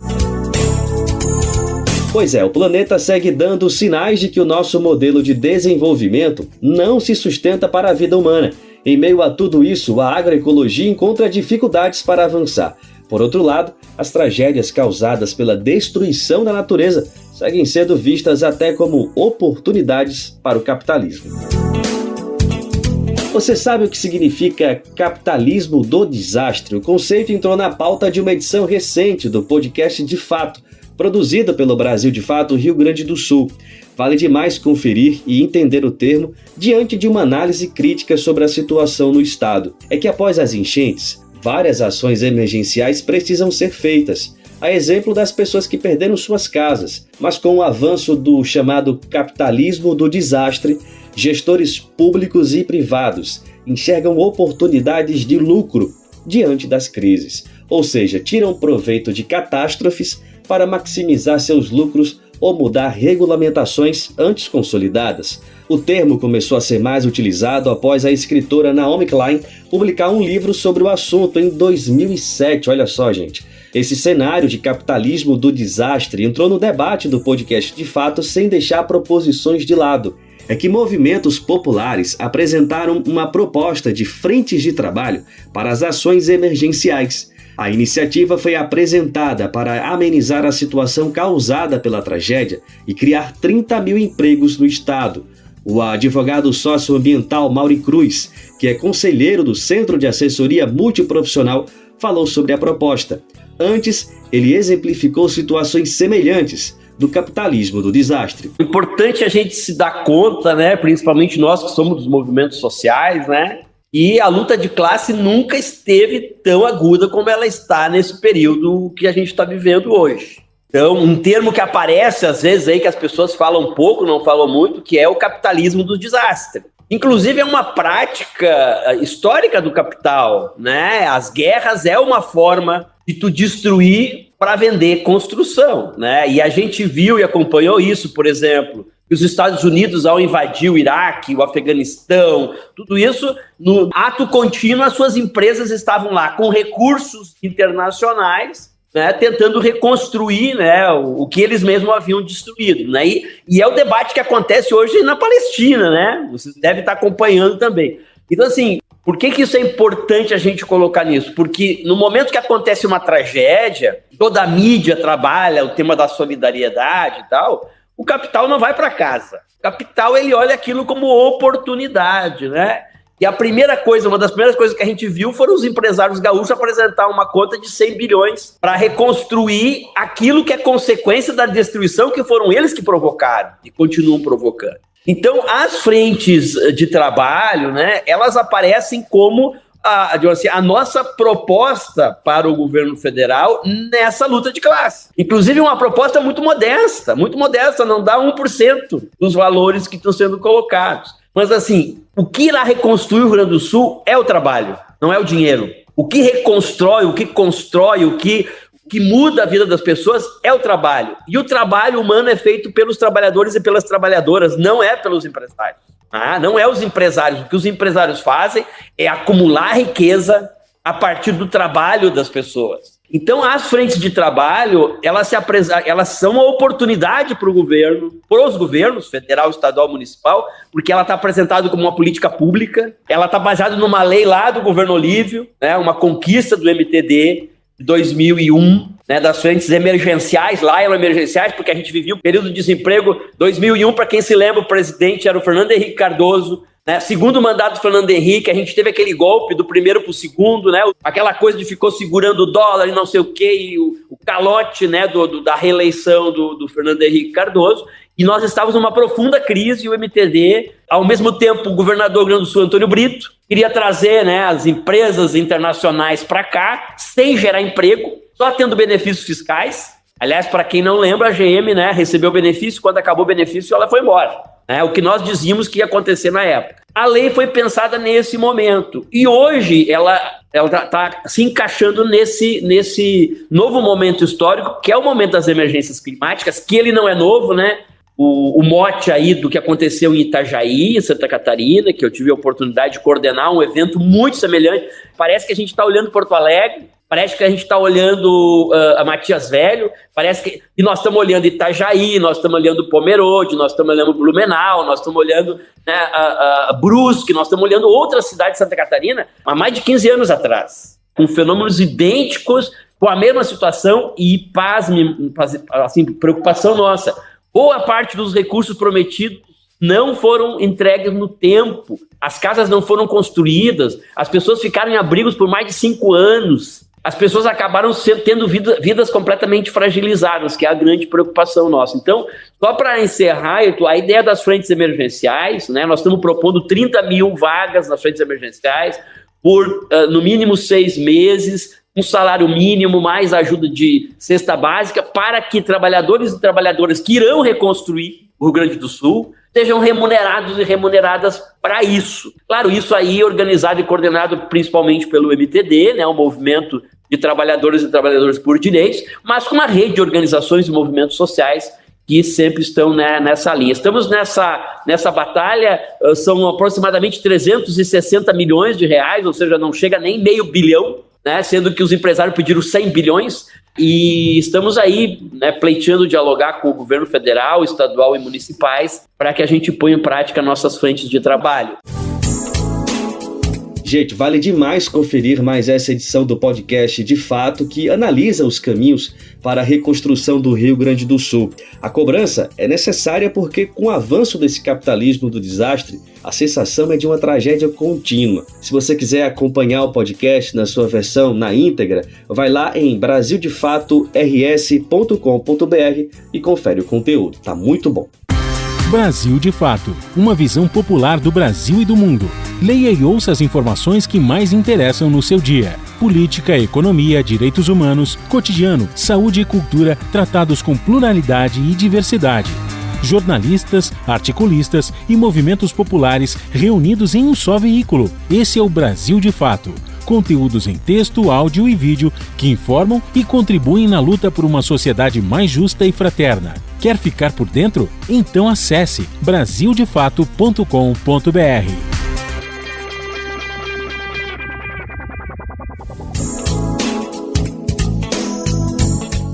S2: Pois é, o planeta segue dando sinais de que o nosso modelo de desenvolvimento não se sustenta para a vida humana. Em meio a tudo isso, a agroecologia encontra dificuldades para avançar. Por outro lado, as tragédias causadas pela destruição da natureza seguem sendo vistas até como oportunidades para o capitalismo. Você sabe o que significa capitalismo do desastre? O conceito entrou na pauta de uma edição recente do podcast De Fato, produzido pelo Brasil de Fato Rio Grande do Sul. Vale demais conferir e entender o termo diante de uma análise crítica sobre a situação no estado. É que após as enchentes, várias ações emergenciais precisam ser feitas, a exemplo das pessoas que perderam suas casas. Mas com o avanço do chamado capitalismo do desastre, gestores públicos e privados enxergam oportunidades de lucro diante das crises, ou seja, tiram proveito de catástrofes para maximizar seus lucros ou mudar regulamentações antes consolidadas. O termo começou a ser mais utilizado após a escritora Naomi Klein publicar um livro sobre o assunto em 2007. Olha só, gente. Esse cenário de capitalismo do desastre entrou no debate do podcast De Fato sem deixar proposições de lado. É que movimentos populares apresentaram uma proposta de frentes de trabalho para as ações emergenciais. A iniciativa foi apresentada para amenizar a situação causada pela tragédia e criar 30 mil empregos no estado. O advogado socioambiental Mauri Cruz, que é conselheiro do Centro de Assessoria Multiprofissional, falou sobre a proposta. Antes, ele exemplificou situações semelhantes do capitalismo do desastre.
S8: O importante é a gente se dar conta, né, principalmente nós que somos dos movimentos sociais, né, e a luta de classe nunca esteve tão aguda como ela está nesse período que a gente está vivendo hoje. Então, um termo que aparece às vezes aí que as pessoas falam pouco, não falam muito, que é o capitalismo do desastre. Inclusive é uma prática histórica do capital, né? As guerras é uma forma de tu destruir para vender construção, né? E a gente viu e acompanhou isso, por exemplo, que os Estados Unidos, ao invadir o Iraque, o Afeganistão, tudo isso, no ato contínuo, as suas empresas estavam lá com recursos internacionais, né, tentando reconstruir, né, o que eles mesmos haviam destruído, né? E é o debate que acontece hoje na Palestina, né? Vocês devem estar acompanhando também. Então, assim, por que isso é importante a gente colocar nisso? Porque no momento que acontece uma tragédia, toda a mídia trabalha o tema da solidariedade e tal, o capital não vai para casa. O capital, ele olha aquilo como oportunidade, né? E a primeira coisa, uma das primeiras coisas que a gente viu foram os empresários gaúchos apresentar uma conta de 100 bilhões para reconstruir aquilo que é consequência da destruição que foram eles que provocaram e continuam provocando. Então, as frentes de trabalho, né, elas aparecem como a nossa proposta para o governo federal nessa luta de classe. Inclusive, uma proposta muito modesta, não dá 1% dos valores que estão sendo colocados. Mas, assim, o que irá reconstruir o Rio Grande do Sul é o trabalho, não é o dinheiro. O que reconstrói, o que constrói, o que muda a vida das pessoas é o trabalho. E o trabalho humano é feito pelos trabalhadores e pelas trabalhadoras, não é pelos empresários. Não é os empresários. O que os empresários fazem é acumular riqueza a partir do trabalho das pessoas. Então, as frentes de trabalho, elas são uma oportunidade para o governo, para os governos, federal, estadual, municipal, porque ela está apresentada como uma política pública, ela está baseada numa lei lá do governo Olívio, né, uma conquista do MTD de 2001, né, das frentes emergenciais, lá eram emergenciais, porque a gente vivia um período de desemprego. 2001, para quem se lembra, o presidente era o Fernando Henrique Cardoso, né, segundo mandato do Fernando Henrique, a gente teve aquele golpe do primeiro para o segundo, né, aquela coisa de ficou segurando o dólar e não sei o quê, e o calote, né, da reeleição do Fernando Henrique Cardoso, e nós estávamos numa profunda crise, e o MTD, ao mesmo tempo, o governador do Rio Grande do Sul, Antônio Brito, queria trazer, né, as empresas internacionais para cá, sem gerar emprego, só tendo benefícios fiscais. Aliás, para quem não lembra, a GM, né, recebeu benefício, quando acabou o benefício, ela foi embora. O que nós dizíamos que ia acontecer na época. A lei foi pensada nesse momento. E hoje ela está se encaixando nesse novo momento histórico, que é o momento das emergências climáticas, que ele não é novo, né? O mote aí do que aconteceu em Itajaí, em Santa Catarina, que eu tive a oportunidade de coordenar um evento muito semelhante. Parece que a gente está olhando Porto Alegre, parece que a gente está olhando a Matias Velho, parece que e nós estamos olhando Itajaí, nós estamos olhando Pomerode, nós estamos olhando Blumenau, nós estamos olhando, né, a Brusque, nós estamos olhando outras cidades de Santa Catarina há mais de 15 anos atrás, com fenômenos idênticos, com a mesma situação e, pasme, assim, preocupação nossa. Boa parte dos recursos prometidos não foram entregues no tempo, as casas não foram construídas, as pessoas ficaram em abrigos por mais de 5 anos, as pessoas acabaram tendo vidas completamente fragilizadas, que é a grande preocupação nossa. Então, só para encerrar, a ideia das frentes emergenciais, né, nós estamos propondo 30 mil vagas nas frentes emergenciais por, no mínimo, 6 meses, um salário mínimo, mais ajuda de cesta básica, para que trabalhadores e trabalhadoras que irão reconstruir o Rio Grande do Sul sejam remunerados e remuneradas para isso. Claro, isso aí organizado e coordenado principalmente pelo MTD, né, o Movimento de Trabalhadores e Trabalhadoras por Direitos, mas com uma rede de organizações e movimentos sociais que sempre estão, né, nessa linha. Estamos nessa batalha, são aproximadamente 360 milhões de reais, ou seja, não chega nem meio bilhão, né, sendo que os empresários pediram 100 bilhões, e estamos aí, né, pleiteando dialogar com o governo federal, estadual e municipais para que a gente ponha em prática nossas frentes de trabalho.
S2: Gente, vale demais conferir mais essa edição do podcast De Fato, que analisa os caminhos para a reconstrução do Rio Grande do Sul. A cobrança é necessária porque, com o avanço desse capitalismo do desastre, a sensação é de uma tragédia contínua. Se você quiser acompanhar o podcast na sua versão na íntegra, vai lá em brasildefators.com.br e confere o conteúdo. Tá muito bom.
S9: Brasil de Fato, uma visão popular do Brasil e do mundo. Leia e ouça as informações que mais interessam no seu dia. Política, economia, direitos humanos, cotidiano, saúde e cultura, tratados com pluralidade e diversidade. Jornalistas, articulistas e movimentos populares reunidos em um só veículo. Esse é o Brasil de Fato. Conteúdos em texto, áudio e vídeo que informam e contribuem na luta por uma sociedade mais justa e fraterna. Quer ficar por dentro? Então acesse brasildefato.com.br.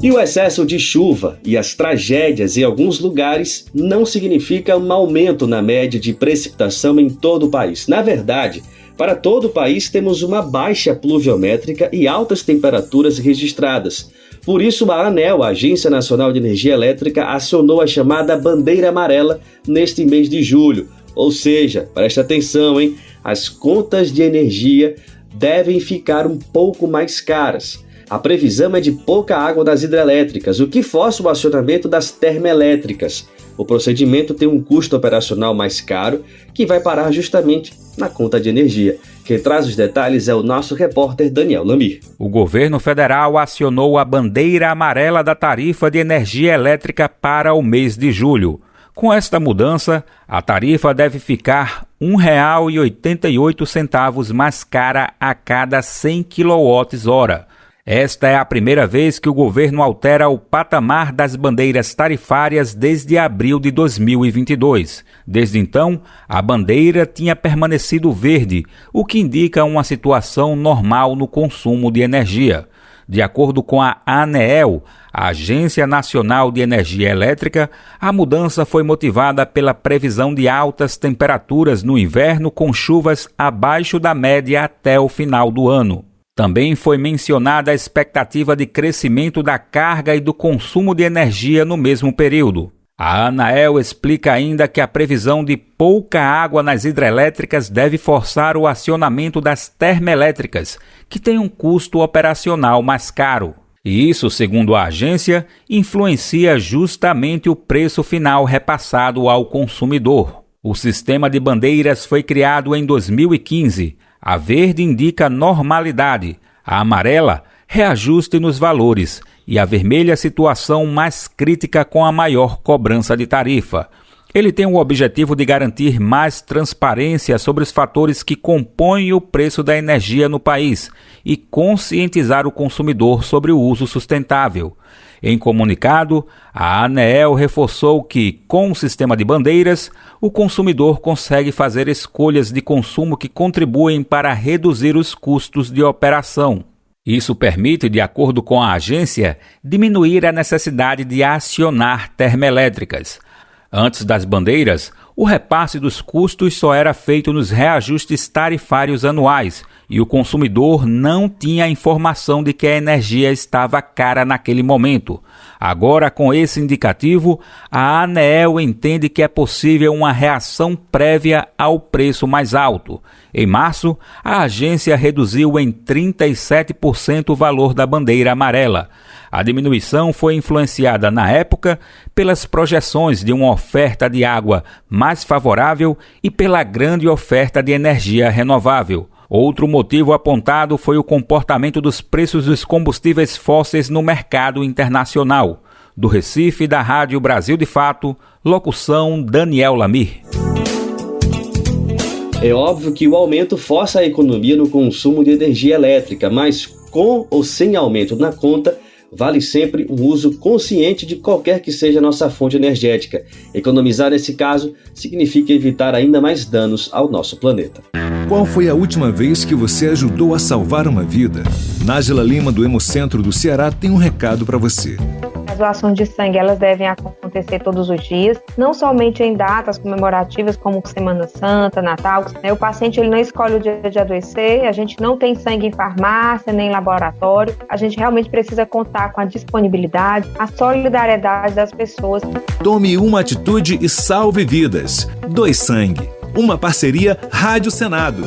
S2: E o excesso de chuva e as tragédias em alguns lugares não significa um aumento na média de precipitação em todo o país. Na verdade, para todo o país temos uma baixa pluviométrica e altas temperaturas registradas. Por isso, a ANEEL, a Agência Nacional de Energia Elétrica, acionou a chamada Bandeira Amarela neste mês de julho. Ou seja, presta atenção, hein? As contas de energia devem ficar um pouco mais caras. A previsão é de pouca água das hidrelétricas, o que força o acionamento das termoelétricas. O procedimento tem um custo operacional mais caro, que vai parar justamente na conta de energia. Quem traz os detalhes é o nosso repórter Daniel Lamir.
S10: O governo federal acionou a bandeira amarela da tarifa de energia elétrica para o mês de julho. Com esta mudança, a tarifa deve ficar R$ 1,88 mais cara a cada 100 kWh. Esta é a primeira vez que o governo altera o patamar das bandeiras tarifárias desde abril de 2022. Desde então, a bandeira tinha permanecido verde, o que indica uma situação normal no consumo de energia. De acordo com a ANEEL, a Agência Nacional de Energia Elétrica, a mudança foi motivada pela previsão de altas temperaturas no inverno com chuvas abaixo da média até o final do ano. Também foi mencionada a expectativa de crescimento da carga e do consumo de energia no mesmo período. A ANEEL explica ainda que a previsão de pouca água nas hidrelétricas deve forçar o acionamento das termoelétricas, que tem um custo operacional mais caro. E isso, segundo a agência, influencia justamente o preço final repassado ao consumidor. O sistema de bandeiras foi criado em 2015. A verde indica normalidade, a amarela, reajuste nos valores e a vermelha, situação mais crítica com a maior cobrança de tarifa. Ele tem o objetivo de garantir mais transparência sobre os fatores que compõem o preço da energia no país e conscientizar o consumidor sobre o uso sustentável. Em comunicado, a ANEEL reforçou que, com o sistema de bandeiras, o consumidor consegue fazer escolhas de consumo que contribuem para reduzir os custos de operação. Isso permite, de acordo com a agência, diminuir a necessidade de acionar termoelétricas. Antes das bandeiras, o repasse dos custos só era feito nos reajustes tarifários anuais e o consumidor não tinha a informação de que a energia estava cara naquele momento. Agora, com esse indicativo, a ANEEL entende que é possível uma reação prévia ao preço mais alto. Em março, a agência reduziu em 37% o valor da bandeira amarela. A diminuição foi influenciada, na época, pelas projeções de uma oferta de água mais favorável e pela grande oferta de energia renovável. Outro motivo apontado foi o comportamento dos preços dos combustíveis fósseis no mercado internacional. Do Recife, da Rádio Brasil de Fato, locução Daniel Lamir.
S2: É óbvio que o aumento força a economia no consumo de energia elétrica, mas com ou sem aumento na conta, vale sempre um uso consciente de qualquer que seja a nossa fonte energética. Economizar nesse caso significa evitar ainda mais danos ao nosso planeta.
S11: Qual foi a última vez que você ajudou a salvar uma vida? Nájila Lima, do Hemocentro do Ceará, tem um recado para você.
S12: As doações de sangue, elas devem acontecer todos os dias, não somente em datas comemorativas como Semana Santa, Natal. O paciente ele não escolhe o dia de adoecer, a gente não tem sangue em farmácia, nem em laboratório. A gente realmente precisa contar com a disponibilidade, a solidariedade das pessoas.
S11: Tome uma atitude e salve vidas. Doe sangue. Uma parceria Rádio Senado.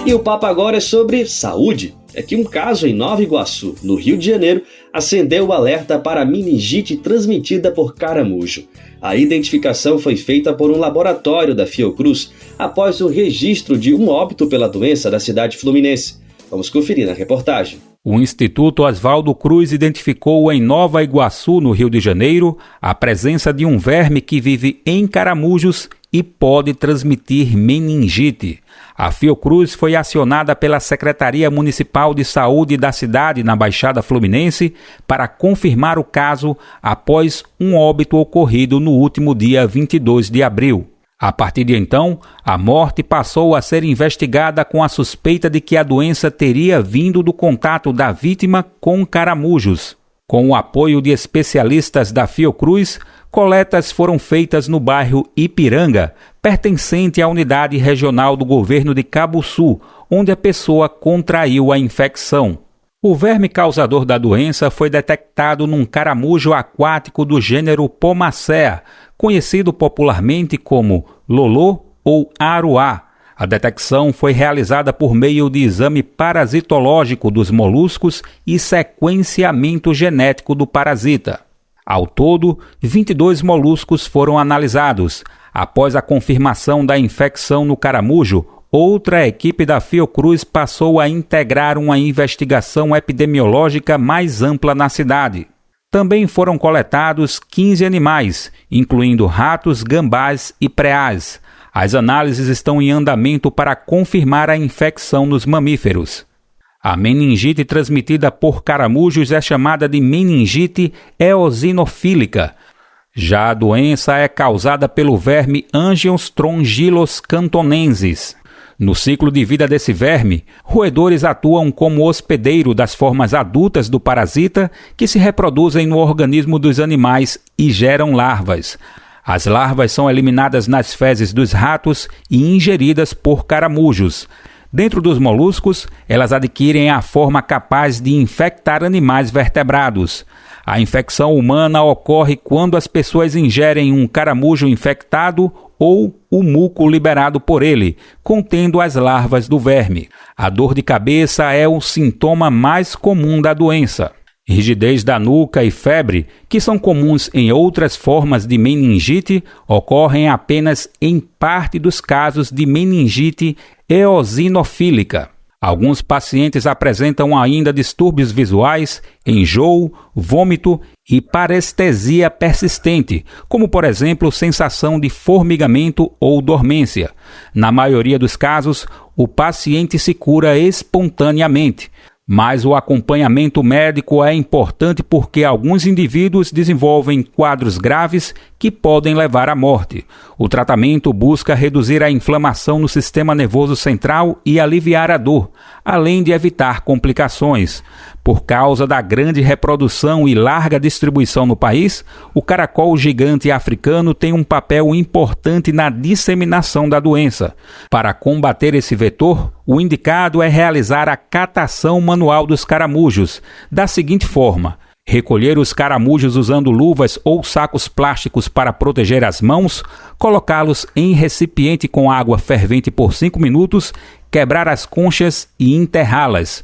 S2: E o papo agora é sobre saúde. É que um caso em Nova Iguaçu, no Rio de Janeiro, acendeu o alerta para a meningite transmitida por caramujo. A identificação foi feita por um laboratório da Fiocruz após o registro de um óbito pela doença da cidade fluminense. Vamos conferir na reportagem.
S10: O Instituto Oswaldo Cruz identificou em Nova Iguaçu, no Rio de Janeiro, a presença de um verme que vive em caramujos e pode transmitir meningite. A Fiocruz foi acionada pela Secretaria Municipal de Saúde da cidade, na Baixada Fluminense, para confirmar o caso após um óbito ocorrido no último dia 22 de abril. A partir de então, a morte passou a ser investigada com a suspeita de que a doença teria vindo do contato da vítima com caramujos. Com o apoio de especialistas da Fiocruz, coletas foram feitas no bairro Ipiranga, pertencente à unidade regional do governo de Cabuçu, onde a pessoa contraiu a infecção. O verme causador da doença foi detectado num caramujo aquático do gênero Pomacea, conhecido popularmente como lolô ou aruá. A detecção foi realizada por meio de exame parasitológico dos moluscos e sequenciamento genético do parasita. Ao todo, 22 moluscos foram analisados. Após a confirmação da infecção no caramujo, outra equipe da Fiocruz passou a integrar uma investigação epidemiológica mais ampla na cidade. Também foram coletados 15 animais, incluindo ratos, gambás e preás. As análises estão em andamento para confirmar a infecção nos mamíferos. A meningite transmitida por caramujos é chamada de meningite eosinofílica. Já a doença é causada pelo verme Angios strongylos cantonensis. No ciclo de vida desse verme, roedores atuam como hospedeiro das formas adultas do parasita que se reproduzem no organismo dos animais e geram larvas. As larvas são eliminadas nas fezes dos ratos e ingeridas por caramujos. Dentro dos moluscos, elas adquirem a forma capaz de infectar animais vertebrados. A infecção humana ocorre quando as pessoas ingerem um caramujo infectado ou o muco liberado por ele, contendo as larvas do verme. A dor de cabeça é o sintoma mais comum da doença. Rigidez da nuca e febre, que são comuns em outras formas de meningite, ocorrem apenas em parte dos casos de meningite eosinofílica. Alguns pacientes apresentam ainda distúrbios visuais, enjoo, vômito e parestesia persistente, como por exemplo sensação de formigamento ou dormência. Na maioria dos casos, o paciente se cura espontaneamente. Mas o acompanhamento médico é importante porque alguns indivíduos desenvolvem quadros graves que podem levar à morte. O tratamento busca reduzir a inflamação no sistema nervoso central e aliviar a dor, além de evitar complicações. Por causa da grande reprodução e larga distribuição no país, o caracol gigante africano tem um papel importante na disseminação da doença. Para combater esse vetor, o indicado é realizar a catação manual dos caramujos, da seguinte forma: recolher os caramujos usando luvas ou sacos plásticos para proteger as mãos, colocá-los em recipiente com água fervente por 5 minutos, quebrar as conchas e enterrá-las.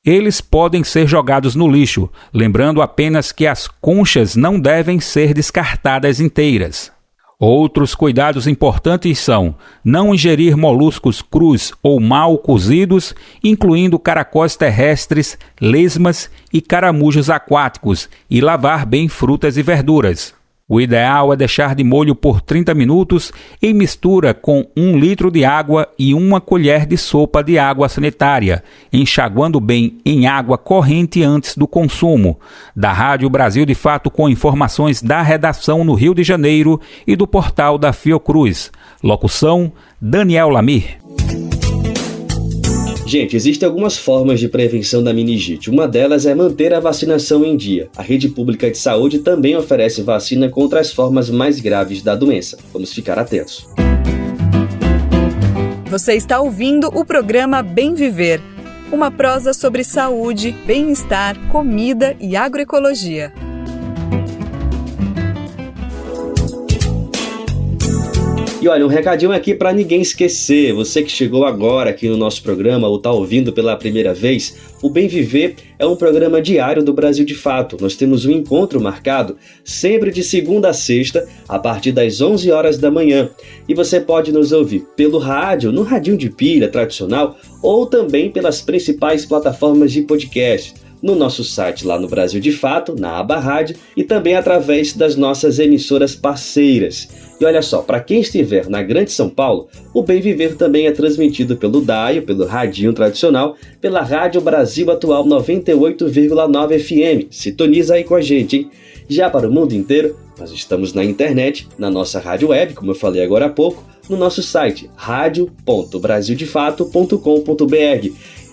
S10: Eles podem ser jogados no lixo, lembrando apenas que as conchas não devem ser descartadas inteiras. Outros cuidados importantes são não ingerir moluscos crus ou mal cozidos, incluindo caracóis terrestres, lesmas e caramujos aquáticos, e lavar bem frutas e verduras. O ideal é deixar de molho por 30 minutos em mistura com 1 litro de água e 1 colher de sopa de água sanitária, enxaguando bem em água corrente antes do consumo. Da Rádio Brasil de Fato, com informações da redação no Rio de Janeiro e do portal da Fiocruz. Locução, Daniel Lamir.
S2: Gente, existem algumas formas de prevenção da meningite. Uma delas é manter a vacinação em dia. A rede pública de saúde também oferece vacina contra as formas mais graves da doença. Vamos ficar atentos.
S1: Você está ouvindo o programa Bem Viver, uma prosa sobre saúde, bem-estar, comida e agroecologia.
S2: E olha, um recadinho aqui para ninguém esquecer. Você que chegou agora aqui no nosso programa ou está ouvindo pela primeira vez, o Bem Viver é um programa diário do Brasil de Fato. Nós temos um encontro marcado sempre de segunda a sexta, a partir das 11 horas da manhã. E você pode nos ouvir pelo rádio, no radinho de pilha tradicional, ou também pelas principais plataformas de podcast. No nosso site lá no Brasil de Fato, na aba Rádio, e também através das nossas emissoras parceiras. E olha só, para quem estiver na Grande São Paulo, o Bem Viver também é transmitido pelo DAIO, pelo radinho tradicional, pela Rádio Brasil Atual 98,9 FM. Sintoniza aí com a gente, hein? Já para o mundo inteiro, nós estamos na internet, na nossa rádio web, como eu falei agora há pouco, no nosso site radio.brasildefato.com.br.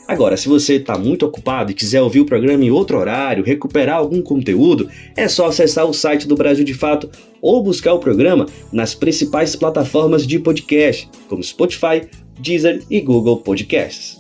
S2: Agora, se você está muito ocupado e quiser ouvir o programa em outro horário, recuperar algum conteúdo, é só acessar o site do Brasil de Fato ou buscar o programa nas principais plataformas de podcast, como Spotify, Deezer e Google Podcasts.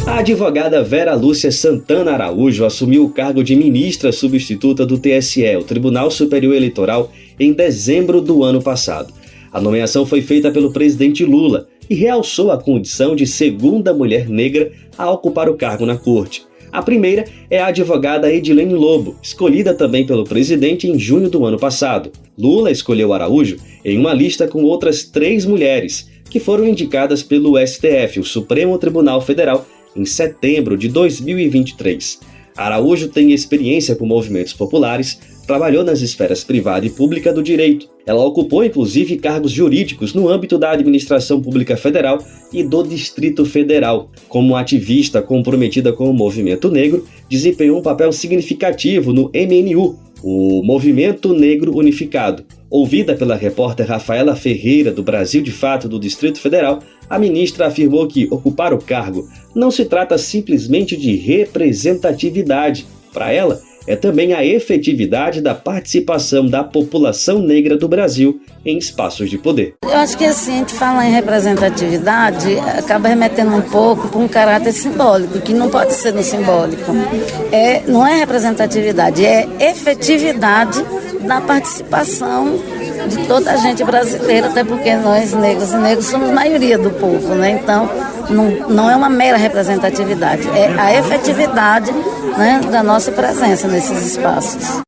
S2: A advogada Vera Lúcia Santana Araújo assumiu o cargo de ministra substituta do TSE, o Tribunal Superior Eleitoral, em dezembro do ano passado. A nomeação foi feita pelo presidente Lula e realçou a condição de segunda mulher negra a ocupar o cargo na corte. A primeira é a advogada Edilene Lobo, escolhida também pelo presidente em junho do ano passado. Lula escolheu Araújo em uma lista com outras 3 mulheres, que foram indicadas pelo STF, o Supremo Tribunal Federal, em setembro de 2023. Araújo tem experiência com movimentos populares, trabalhou nas esferas privada e pública do direito. Ela ocupou, inclusive, cargos jurídicos no âmbito da Administração Pública Federal e do Distrito Federal. Como ativista comprometida com o movimento negro, desempenhou um papel significativo no MNU, o Movimento Negro Unificado. Ouvida pela repórter Rafaela Ferreira, do Brasil de Fato do Distrito Federal, a ministra afirmou que ocupar o cargo não se trata simplesmente de representatividade. Para ela, é também a efetividade da participação da população negra do Brasil em espaços de poder.
S13: Eu acho que assim, a gente fala em representatividade, acaba remetendo um pouco para um caráter simbólico, que não pode ser no simbólico. Não é representatividade, é efetividade da participação de toda a gente brasileira, até porque nós negros e negros somos maioria do povo, né? Então não é uma mera representatividade, é a efetividade, né, da nossa presença nesses espaços.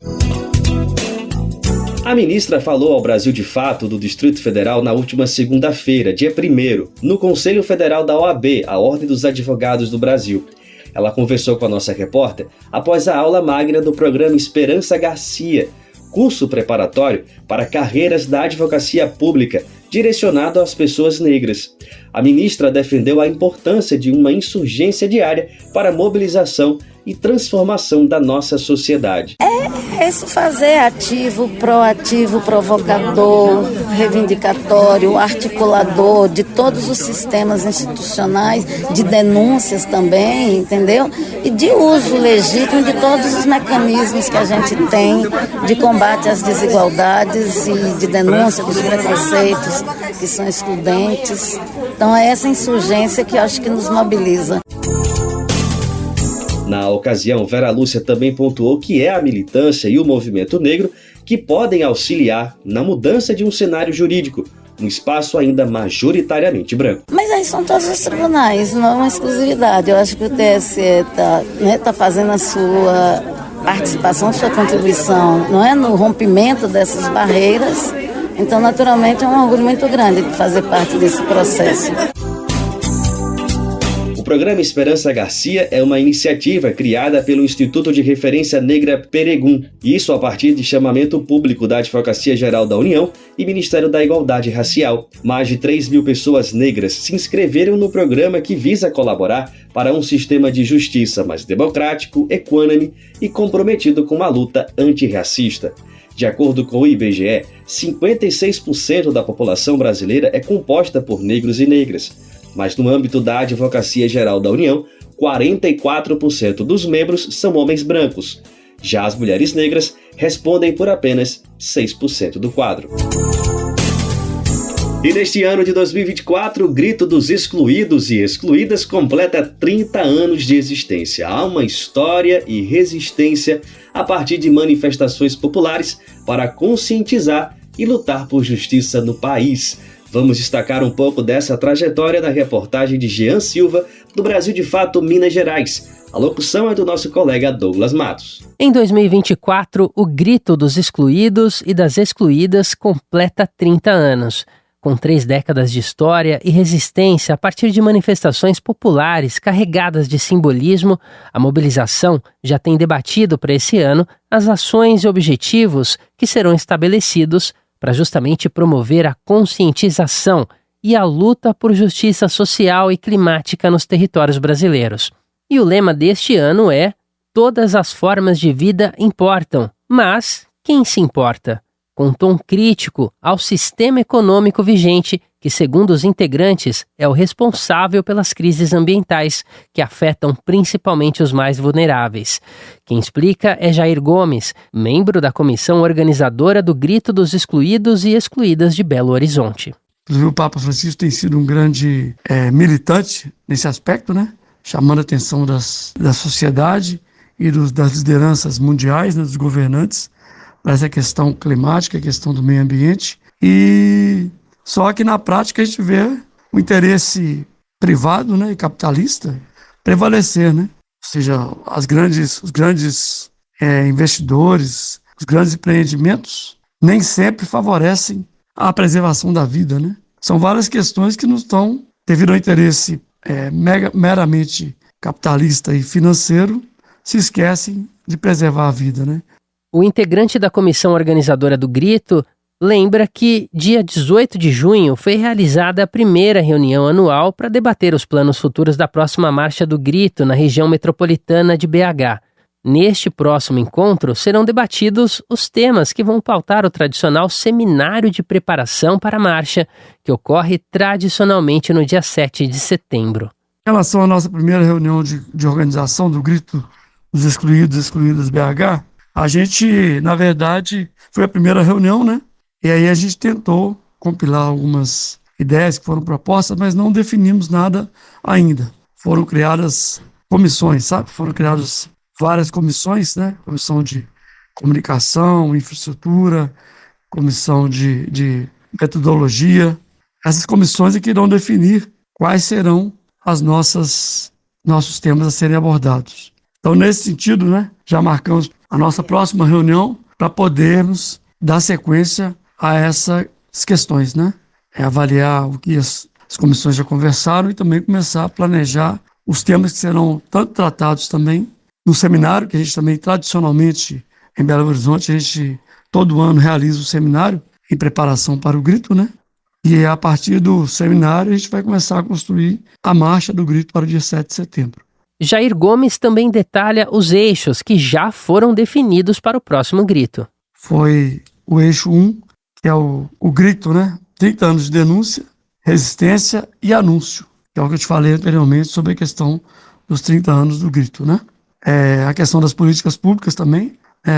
S2: A ministra falou ao Brasil de Fato do Distrito Federal na última segunda-feira, dia 1º, no Conselho Federal da OAB, a Ordem dos Advogados do Brasil. Ela conversou com a nossa repórter após a aula magna do programa Esperança Garcia, curso preparatório para carreiras da advocacia pública, direcionado às pessoas negras. A ministra defendeu a importância de uma insurgência diária para a mobilização e transformação da nossa sociedade.
S13: É isso, fazer ativo, proativo, provocador, reivindicatório, articulador de todos os sistemas institucionais, de denúncias também, entendeu? E de uso legítimo de todos os mecanismos que a gente tem de combate às desigualdades e de denúncia dos preconceitos que são excludentes. Então é essa insurgência que eu acho que nos mobiliza.
S2: Na ocasião, Vera Lúcia também pontuou que é a militância e o movimento negro que podem auxiliar na mudança de um cenário jurídico, um espaço ainda majoritariamente branco.
S13: Mas aí são todos os tribunais, não é uma exclusividade. Eu acho que o TSE está fazendo a sua participação, sua contribuição, não é, no rompimento dessas barreiras. Então, naturalmente, é um orgulho muito grande de fazer parte desse processo.
S2: O programa Esperança Garcia é uma iniciativa criada pelo Instituto de Referência Negra Peregum, isso a partir de chamamento público da Advocacia Geral da União e Ministério da Igualdade Racial. Mais de 3 mil pessoas negras se inscreveram no programa que visa colaborar para um sistema de justiça mais democrático, equânime e comprometido com a luta antirracista. De acordo com o IBGE, 56% da população brasileira é composta por negros e negras. Mas no âmbito da Advocacia Geral da União, 44% dos membros são homens brancos. Já as mulheres negras respondem por apenas 6% do quadro. E neste ano de 2024, o Grito dos Excluídos e Excluídas completa 30 anos de existência. Há uma história e resistência a partir de manifestações populares para conscientizar e lutar por justiça no país. Vamos destacar um pouco dessa trajetória na reportagem de Jean Silva, do Brasil de Fato, Minas Gerais. A locução é do nosso colega Douglas Matos.
S5: Em 2024, o Grito dos Excluídos e das Excluídas completa 30 anos. Com 3 décadas de história e resistência a partir de manifestações populares carregadas de simbolismo, a mobilização já tem debatido para esse ano as ações e objetivos que serão estabelecidos para justamente promover a conscientização e a luta por justiça social e climática nos territórios brasileiros. E o lema deste ano é: todas as formas de vida importam, mas quem se importa? Com um tom crítico ao sistema econômico vigente, que, segundo os integrantes, é o responsável pelas crises ambientais, que afetam principalmente os mais vulneráveis. Quem explica é Jair Gomes, membro da comissão organizadora do Grito dos Excluídos e Excluídas de Belo Horizonte.
S14: Inclusive, o Papa Francisco tem sido um grande militante nesse aspecto, né? Chamando a atenção da sociedade e das lideranças mundiais, né, dos governantes, para essa questão climática, a questão do meio ambiente. E só que na prática a gente vê o interesse privado, né, e capitalista prevalecer, né? Ou seja, os grandes investidores, os grandes empreendimentos nem sempre favorecem a preservação da vida, né? São várias questões que não estão, devido ao interesse meramente capitalista e financeiro, se esquecem de preservar a vida, né?
S5: O integrante da comissão organizadora do Grito lembra que, dia 18 de junho, foi realizada a primeira reunião anual para debater os planos futuros da próxima Marcha do Grito na região metropolitana de BH. Neste próximo encontro, serão debatidos os temas que vão pautar o tradicional seminário de preparação para a marcha, que ocorre tradicionalmente no dia 7 de setembro.
S14: Em relação à nossa primeira reunião de organização do Grito dos Excluídos e Excluídas BH, a gente, na verdade, foi a primeira reunião, né? E aí a gente tentou compilar algumas ideias que foram propostas, mas não definimos nada ainda. Foram criadas comissões, sabe? Foram criadas várias comissões, né? Comissão de comunicação, infraestrutura, comissão de metodologia. Essas comissões é que irão definir quais serão nossos temas a serem abordados. Então, nesse sentido, né, já marcamos a nossa próxima reunião para podermos dar sequência a essas questões, né? Avaliar o que as comissões já conversaram e também começar a planejar os temas que serão tanto tratados também no seminário, que a gente também tradicionalmente em Belo Horizonte, a gente todo ano realiza o seminário em preparação para o Grito, né? E a partir do seminário a gente vai começar a construir a marcha do Grito para o dia 7 de setembro.
S5: Jair Gomes também detalha os eixos que já foram definidos para o próximo Grito.
S14: Foi o eixo 1, que é o Grito, né? 30 anos de denúncia, resistência e anúncio, que é o que eu te falei anteriormente sobre a questão dos 30 anos do Grito, né? A questão das políticas públicas também,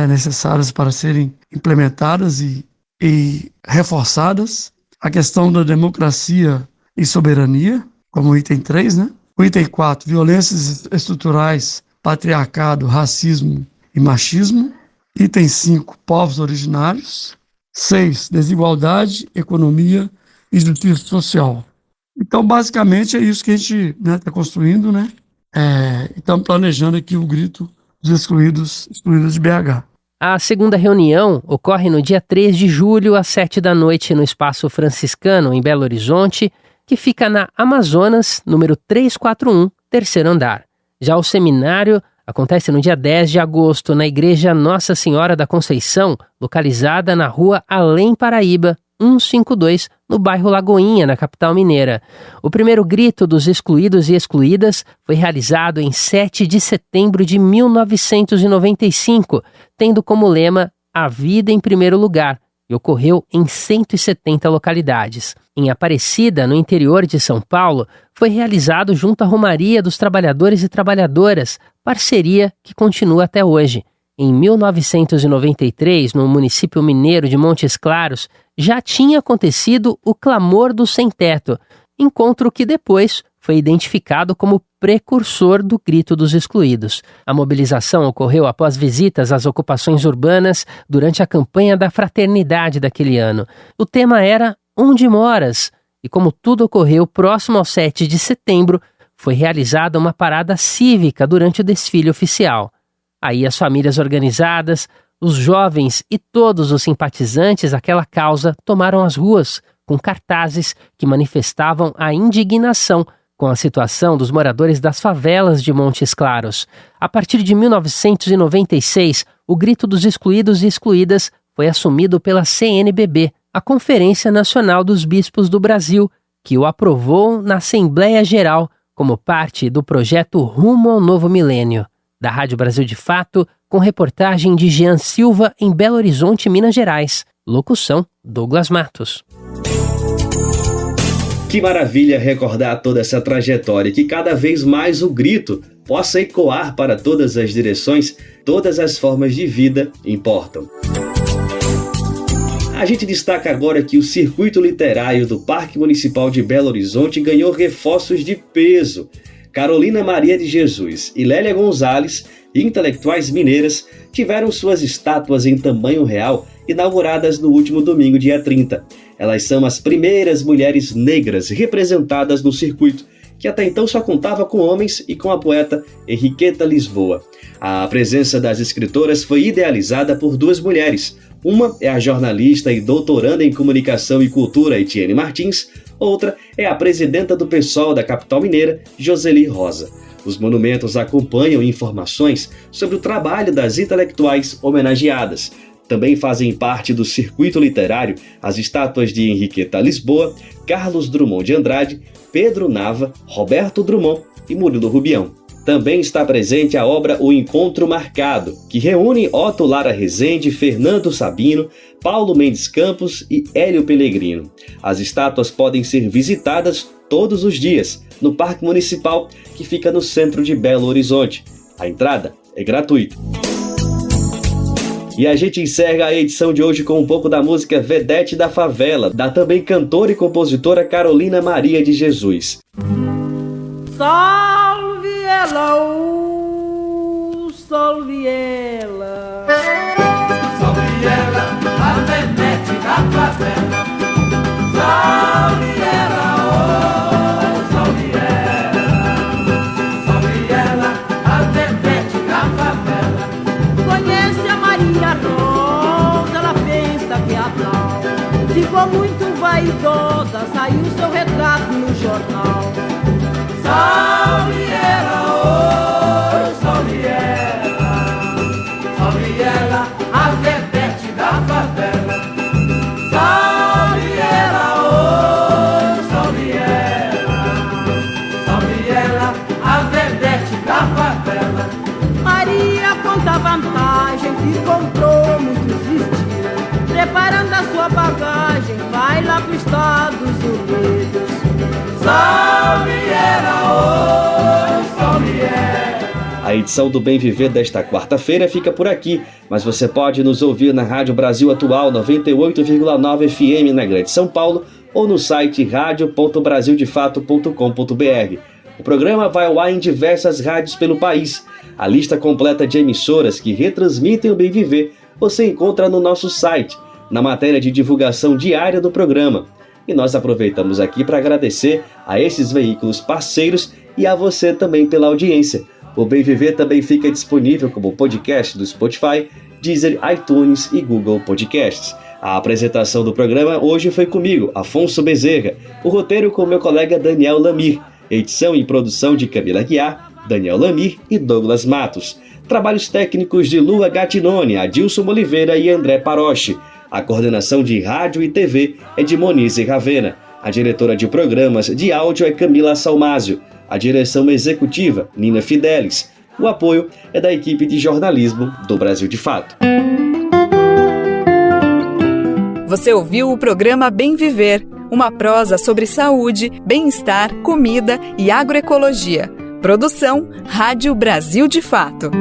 S14: necessárias para serem implementadas e reforçadas. A questão da democracia e soberania, como item 3, né? O item 4, violências estruturais, patriarcado, racismo e machismo. Item 5, povos originários. 6, desigualdade, economia e justiça social. Então, basicamente, é isso que a gente está construindo, né? Estamos planejando aqui o Grito dos Excluídos de BH.
S5: A segunda reunião ocorre no dia 3 de julho, às 7 da noite, no Espaço Franciscano, em Belo Horizonte, que fica na Amazonas, número 341, terceiro andar. Já o seminário acontece no dia 10 de agosto na Igreja Nossa Senhora da Conceição, localizada na rua Além Paraíba, 152, no bairro Lagoinha, na capital mineira. O primeiro grito dos excluídos e excluídas foi realizado em 7 de setembro de 1995, tendo como lema "A vida em primeiro lugar", e ocorreu em 170 localidades. Em Aparecida, no interior de São Paulo, foi realizado junto à Romaria dos Trabalhadores e Trabalhadoras, parceria que continua até hoje. Em 1993, no município mineiro de Montes Claros, já tinha acontecido o Clamor do Sem-Teto, encontro que depois foi identificado como precursor do Grito dos Excluídos. A mobilização ocorreu após visitas às ocupações urbanas durante a campanha da fraternidade daquele ano. O tema era "Onde moras?" E como tudo ocorreu próximo ao 7 de setembro, foi realizada uma parada cívica durante o desfile oficial. Aí as famílias organizadas, os jovens e todos os simpatizantes àquela causa tomaram as ruas com cartazes que manifestavam a indignação com a situação dos moradores das favelas de Montes Claros. A partir de 1996, o Grito dos Excluídos e Excluídas foi assumido pela CNBB, a Conferência Nacional dos Bispos do Brasil, que o aprovou na Assembleia Geral como parte do projeto Rumo ao Novo Milênio. Da Rádio Brasil de Fato, com reportagem de Jean Silva em Belo Horizonte, Minas Gerais. Locução, Douglas Matos.
S2: Que maravilha recordar toda essa trajetória e que cada vez mais o grito possa ecoar para todas as direções, todas as formas de vida importam. A gente destaca agora que o circuito literário do Parque Municipal de Belo Horizonte ganhou reforços de peso. Carolina Maria de Jesus e Lélia Gonzalez, intelectuais mineiras, tiveram suas estátuas em tamanho real inauguradas no último domingo, dia 30. Elas são as primeiras mulheres negras representadas no circuito, que até então só contava com homens e com a poeta Henriqueta Lisboa. A presença das escritoras foi idealizada por duas mulheres. Uma é a jornalista e doutoranda em Comunicação e Cultura, Etienne Martins. Outra é a presidenta do PSOL da capital mineira, Joseli Rosa. Os monumentos acompanham informações sobre o trabalho das intelectuais homenageadas. Também fazem parte do circuito literário as estátuas de Henriqueta Lisboa, Carlos Drummond de Andrade, Pedro Nava, Roberto Drummond e Murilo Rubião. Também está presente a obra O Encontro Marcado, que reúne Otto Lara Rezende, Fernando Sabino, Paulo Mendes Campos e Hélio Pellegrino. As estátuas podem ser visitadas todos os dias no Parque Municipal, que fica no centro de Belo Horizonte. A entrada é gratuita. E a gente encerra a edição de hoje com um pouco da música Vedete da Favela, da também cantora e compositora Carolina Maria de Jesus.
S15: Salve ela, salve ela. Salve ela, a vedete da favela. Salve ela, salve ela. Salve ela, a vedete da favela. Conhece a Maria Rosa, ela pensa que é a tal. Ficou muito vaidosa, saiu seu retrato no jornal. Salve ela, salve ela, a vedete da favela. Salve ela, salve ela, a vedete da favela. Maria conta vantagem que comprou muitos vestidos, preparando a sua bagagem, vai lá para os Estados Unidos. Salve ela, salve ela.
S2: A edição do Bem Viver desta quarta-feira fica por aqui, mas você pode nos ouvir na Rádio Brasil Atual 98,9 FM na Grande São Paulo ou no site radio.brasildefato.com.br. O programa vai ao ar em diversas rádios pelo país. A lista completa de emissoras que retransmitem o Bem Viver você encontra no nosso site, na matéria de divulgação diária do programa. E nós aproveitamos aqui para agradecer a esses veículos parceiros e a você também pela audiência. O Bem Viver também fica disponível como podcast do Spotify, Deezer, iTunes e Google Podcasts. A apresentação do programa hoje foi comigo, Afonso Bezerra. O roteiro com meu colega Daniel Lamir. Edição e produção de Camila Guiar, Daniel Lamir e Douglas Matos. Trabalhos técnicos de Lua Gattinone, Adilson Oliveira e André Paroche. A coordenação de rádio e TV é de Monize Ravena. A diretora de programas de áudio é Camila Salmásio. A direção executiva, Nina Fidelis. O apoio é da equipe de jornalismo do Brasil de Fato.
S1: Você ouviu o programa Bem Viver, uma prosa sobre saúde, bem-estar, comida e agroecologia. Produção Rádio Brasil de Fato.